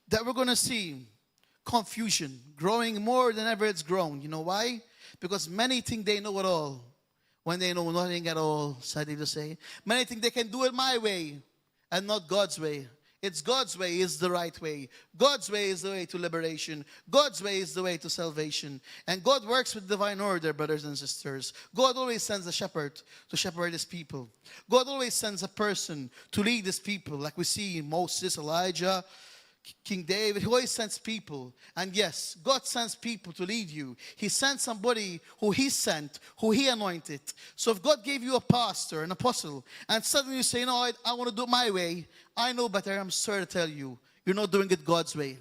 that we're going to see confusion growing more than ever it's grown. You know why? Because many think they know it all when they know nothing at all, sadly to say. Many think they can do it my way and not God's way. It's God's way is the right way. God's way is the way to liberation. God's way is the way to salvation. And God works with divine order, brothers and sisters. God always sends a shepherd to shepherd His people. God always sends a person to lead His people. Like we see in Moses, Elijah, King David. He always sends people. And yes, God sends people to lead you. He sent somebody who He sent, who He anointed. So if God gave you a pastor, an apostle, and suddenly you say, no, I want to do it my way, I know better. I'm sorry to tell you, you're not doing it God's way.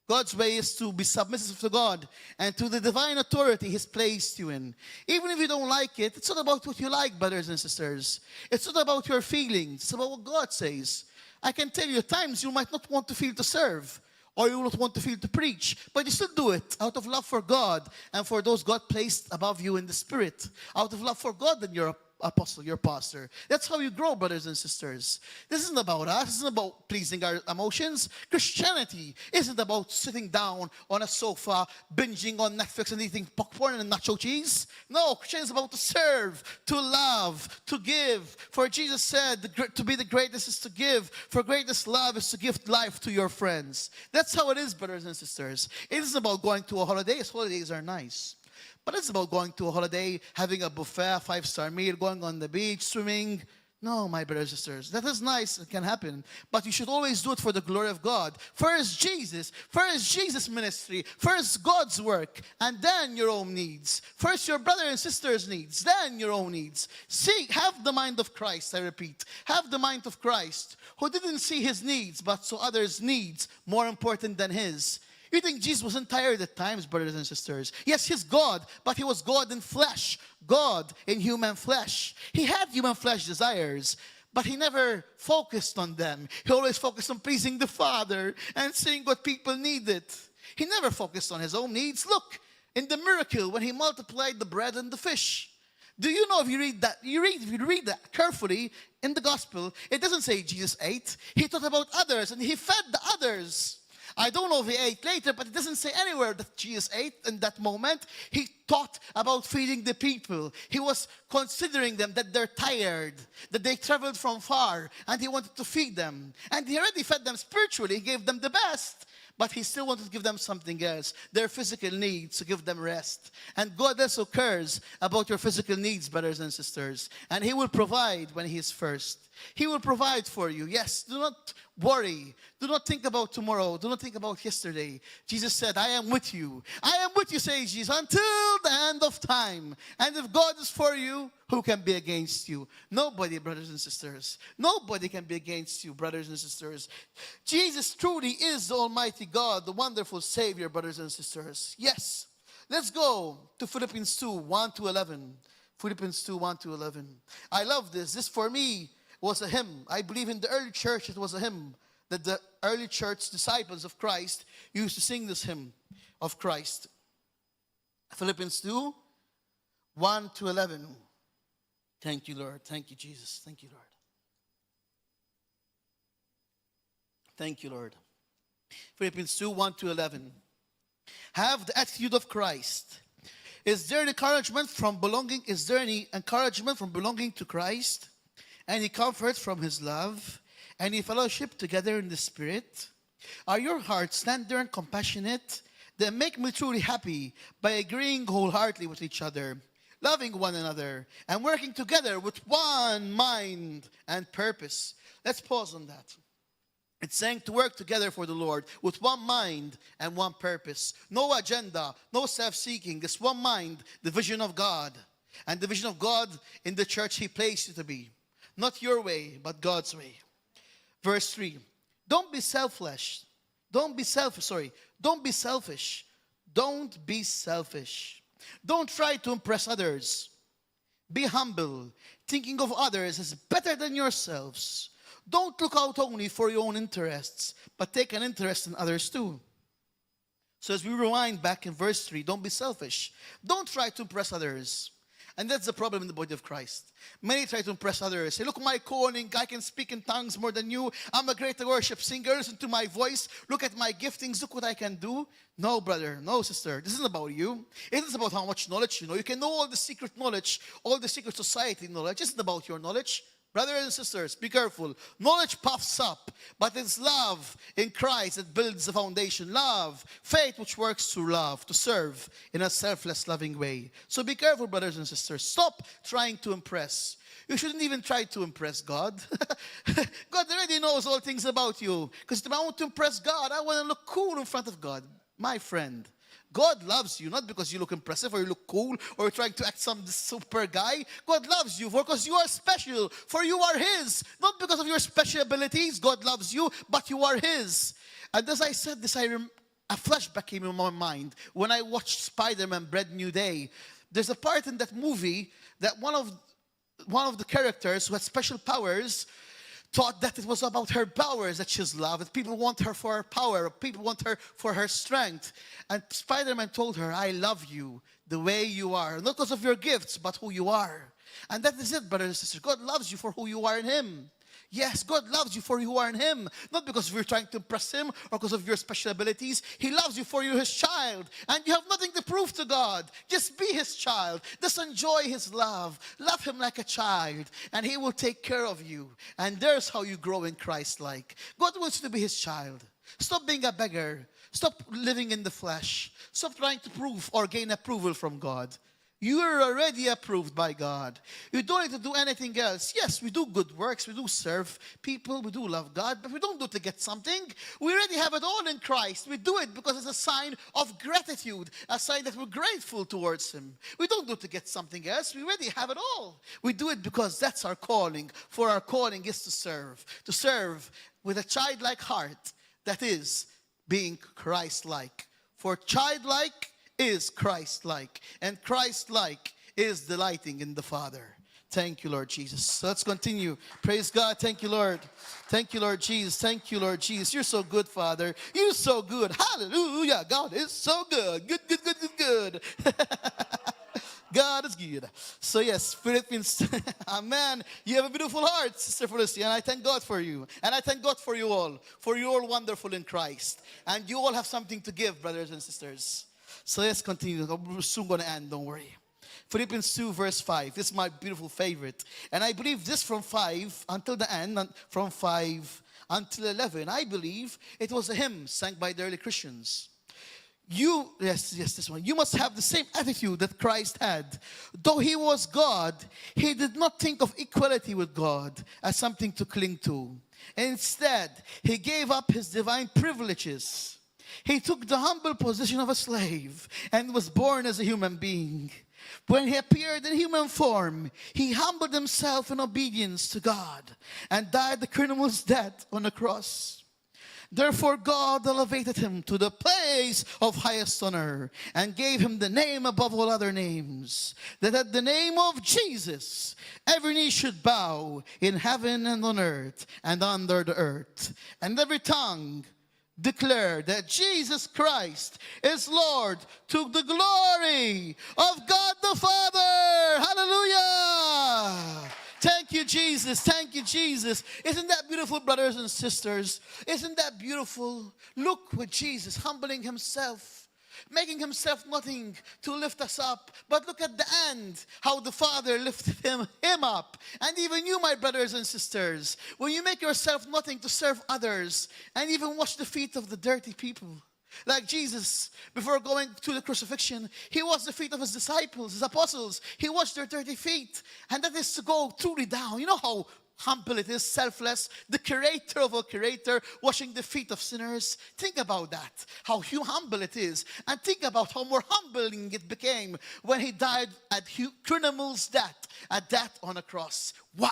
God's way is to be submissive to God and to the divine authority He's placed you in. Even if you don't like it, it's not about what you like, brothers and sisters. It's not about your feelings. It's about what God says. I can tell you, at times you might not want to feel to serve, or you will not want to feel to preach, but you still do it out of love for God and for those God placed above you in the Spirit. Out of love for God and your apostle, your pastor. That's how you grow, brothers and sisters. This isn't about us. This isn't about pleasing our emotions. Christianity isn't about sitting down on a sofa, binging on Netflix and eating popcorn and nacho cheese. No, Christianity is about to serve, to love, to give. For Jesus said, to be the greatest is to give. For greatest love is to give life to your friends. That's how it is, brothers and sisters. It isn't about going to a holiday. Holidays are nice. But it's about going to a holiday, having a buffet, 5-star meal, going on the beach, swimming. No, my brothers and sisters, that is nice. It can happen. But you should always do it for the glory of God. First Jesus ministry, first God's work, and then your own needs. First your brother and sister's needs, then your own needs. Have the mind of Christ, I repeat. Have the mind of Christ, who didn't see His needs, but saw others' needs more important than His. You think Jesus wasn't tired at times, brothers and sisters? Yes, He's God, but He was God in flesh. God in human flesh. He had human flesh desires, But he never focused on them. He always focused on pleasing the Father and seeing what people needed. He never focused on his own needs. Look, in the miracle when he multiplied the bread and the fish. Do you know if you read that, if you read that carefully in the gospel, it doesn't say Jesus ate. He thought about others and he fed the others. I don't know if he ate later, but it doesn't say anywhere that Jesus ate in that moment. He thought about feeding the people. He was considering them, that they're tired, that they traveled from far, and he wanted to feed them. And he already fed them spiritually. He gave them the best. But he still wanted to give them something else, their physical needs, to give them rest. And God also cares about your physical needs, brothers and sisters. And he will provide when he is first. He will provide for you. Yes, do not worry. Do not think about tomorrow. Do not think about yesterday. Jesus said, I am with you. I am with you, says Jesus, until the end of time. And if God is for you, who can be against you? Nobody, brothers and sisters. Nobody can be against you, brothers and sisters. Jesus truly is the Almighty God, the wonderful Savior, brothers and sisters. Yes. Let's go to Philippians 2, 1 to 11. Philippians 2, 1 to 11. I love this. This for me was a hymn. I believe in the early church it was a hymn that the early church disciples of Christ used to sing this hymn of Christ. Philippians 2, 1 to 11. Thank you, Lord. Thank you, Jesus. Thank you, Lord. Thank you, Lord. Philippians 2, 1 to 11. Have the attitude of Christ. Is there any encouragement from belonging? Is there any encouragement from belonging to Christ? Any comfort from his love? Any fellowship together in the Spirit? Are your hearts tender and compassionate? Then make me truly happy by agreeing wholeheartedly with each other, loving one another, and working together with one mind and purpose. Let's pause on that. It's saying to work together for the Lord with one mind and one purpose. No agenda, no self-seeking. This one mind, the vision of God. And the vision of God in the church he placed you to be. Not your way, but God's way. Verse 3. Don't be selfish. Don't be selfish. Don't be selfish. Don't be selfish. Don't try to impress others. Be humble, thinking of others as better than yourselves. Don't look out only for your own interests, but take an interest in others too. So as we rewind back in verse 3, don't be selfish. Don't try to impress others. And that's the problem in the body of Christ. Many try to impress others. Say, look my calling, I can speak in tongues more than you. I'm a great worship singer, listen to my voice. Look at my giftings, look what I can do. No, brother, no, sister, this isn't about you. It isn't about how much knowledge you know. You can know all the secret knowledge, all the secret society knowledge. It isn't about your knowledge. Brothers and sisters, be careful. Knowledge puffs up, but it's love in Christ that builds the foundation. Love, faith which works through love, to serve in a selfless, loving way. So be careful, brothers and sisters. Stop trying to impress. You shouldn't even try to impress God. God already knows all things about you. Because if I want to impress God, I want to look cool in front of God. My friend, God loves you, not because you look impressive or you look cool or you're trying to act some super guy. God loves you because you are special, for you are His. Not because of your special abilities, God loves you, but you are His. And as I said this, a flashback came in my mind when I watched Spider-Man Brand New Day. There's a part in that movie that one of the characters who had special powers thought that it was about her powers that she's loved, that people want her for her power, people want her for her strength. And Spider-Man told her, I love you the way you are, not because of your gifts, but who you are. And that is it, brothers and sisters. God loves you for who you are in Him. Yes, God loves you for who you are in Him. Not because you're trying to impress Him or because of your special abilities. He loves you for you're His child. And you have nothing to prove to God. Just be His child. Just enjoy His love. Love Him like a child. And He will take care of you. And there's how you grow in Christ-like. God wants you to be His child. Stop being a beggar. Stop living in the flesh. Stop trying to prove or gain approval from God. You are already approved by God. You don't need to do anything else. Yes, we do good works. We do serve people. We do love God. But we don't do it to get something. We already have it all in Christ. We do it because it's a sign of gratitude. A sign that we're grateful towards Him. We don't do it to get something else. We already have it all. We do it because that's our calling. For our calling is to serve. To serve with a childlike heart that is being Christ-like. For childlike is Christ-like, and Christ-like is delighting in the Father. Thank you, Lord Jesus. So let's continue. Praise God. Thank you, Lord. Thank you, Lord Jesus. Thank you, Lord Jesus. You're so good, Father. You're so good. Hallelujah. God is so good. Good, good, good, good, good. God is good. So yes, Philippines. Amen. You have a beautiful heart, Sister Felicity, and I thank God for you. And I thank God for you all. For you're all wonderful in Christ. And you all have something to give, brothers and sisters. So let's continue. We're soon going to end, don't worry. Philippians 2 verse 5. This is my beautiful favorite. And I believe this from 5 until the end, from 5 until 11, I believe it was a hymn sung by the early Christians. This one. You must have the same attitude that Christ had. Though he was God, he did not think of equality with God as something to cling to. Instead, he gave up his divine privileges. He took the humble position of a slave and was born as a human being. When he appeared in human form, he humbled himself in obedience to God and died the criminal's death on the cross. Therefore, God elevated him to the place of highest honor and gave him the name above all other names, that at the name of Jesus, every knee should bow in heaven and on earth and under the earth, and every tongue declare that Jesus Christ is Lord, to the glory of God the Father. Hallelujah. Thank you, Jesus. Thank you, Jesus. Isn't that beautiful, brothers and sisters? Isn't that beautiful? Look with Jesus humbling himself, making himself nothing to lift us up. But look at the end, how the Father lifted him up. And even you, my brothers and sisters, when you make yourself nothing to serve others and even wash the feet of the dirty people. Like Jesus, before going to the crucifixion, he washed the feet of his disciples, his apostles. He washed their dirty feet. And that is to go truly down. You know how humble it is, selfless, the creator of a creator washing the feet of sinners. Think about that, how humble it is. And think about how more humbling it became when he died at criminal's death, a death on a cross. Wow.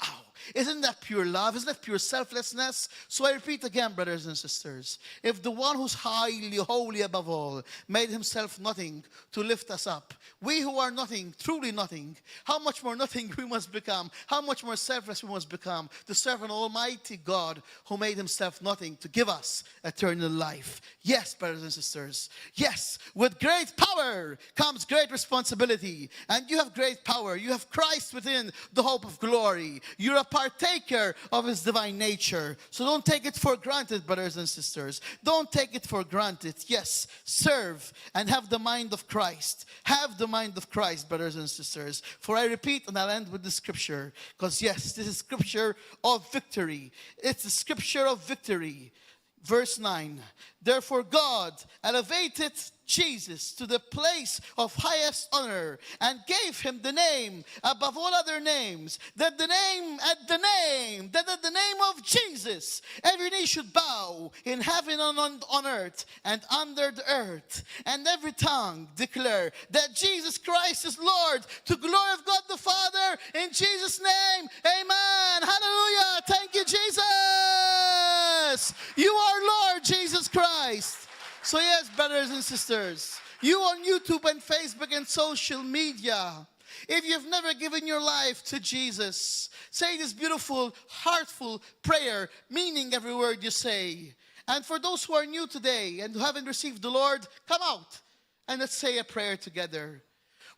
Isn't that pure love? Isn't that pure selflessness? So I repeat again, brothers and sisters, if the one who's highly, holy above all, made himself nothing to lift us up, we who are nothing, truly nothing, how much more nothing we must become, how much more selfless we must become to serve an almighty God who made himself nothing to give us eternal life. Yes, brothers and sisters, yes, with great power comes great responsibility. And you have great power. You have Christ within, the hope of glory. You're a partaker of his divine nature. So don't take it for granted, brothers and sisters. Don't take it for granted. Yes, serve and have the mind of Christ. Have the mind of Christ, brothers and sisters. For I repeat, and I'll end with the scripture, because yes, this is scripture of victory. It's the scripture of victory. Verse 9, therefore God elevated Jesus to the place of highest honor and gave him the name above all other names, that at the name of Jesus, every knee should bow in heaven and on earth and under the earth, and every tongue declare that Jesus Christ is Lord, to glory of God the Father. In Jesus' name, amen. Hallelujah. Thank you, Jesus. You are Lord Jesus Christ. So yes, brothers and sisters, you on YouTube and Facebook and social media, if you've never given your life to Jesus, say this beautiful, heartful prayer, meaning every word you say. And for those who are new today and who haven't received the Lord, come out and let's say a prayer together.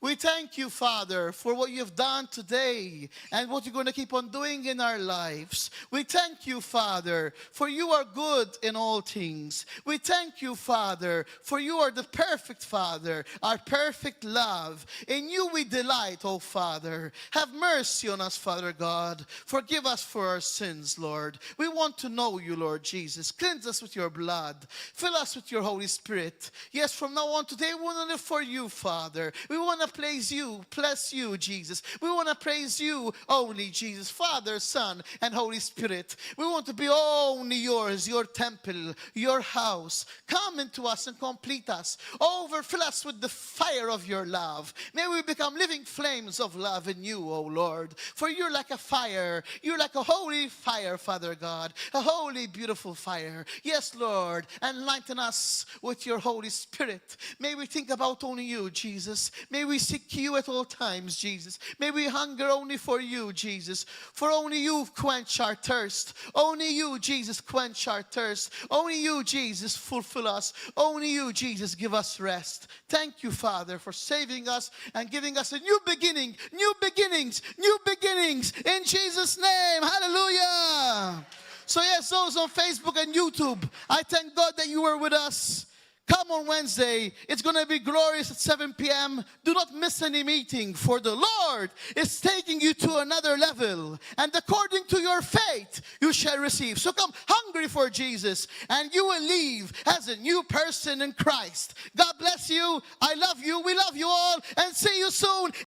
We thank you, Father, for what you've done today and what you're going to keep on doing in our lives. We thank you, Father, for you are good in all things. We thank you, Father, for you are the perfect Father, our perfect love. In you we delight, oh Father. Have mercy on us, Father God. Forgive us for our sins, Lord. We want to know you, Lord Jesus. Cleanse us with your blood. Fill us with your Holy Spirit. Yes, from now on today, we want to live for you, Father. We want to praise you, bless you, Jesus. We want to praise you only, Jesus, Father, Son, and Holy Spirit. We want to be only yours, your temple, your house. Come into us and complete us. Overfill us with the fire of your love. May we become living flames of love in you, O Lord. For you're like a fire. You're like a holy fire, Father God. A holy, beautiful fire. Yes, Lord. Enlighten us with your Holy Spirit. May we think about only you, Jesus. May we seek you at all times, Jesus. May we hunger only for you, Jesus. For only you quench our thirst. Only you, Jesus, quench our thirst. Only you, Jesus, fulfill us. Only you, Jesus, give us rest. Thank you, Father, for saving us and giving us a new beginning, new beginnings, new beginnings. In Jesus' name, hallelujah. So yes, those on Facebook and YouTube, I thank God that you were with us. Come on Wednesday. It's going to be glorious at 7 p.m. Do not miss any meeting, for the Lord is taking you to another level. And according to your faith, you shall receive. So come hungry for Jesus, and you will leave as a new person in Christ. God bless you. I love you. We love you all. And see you soon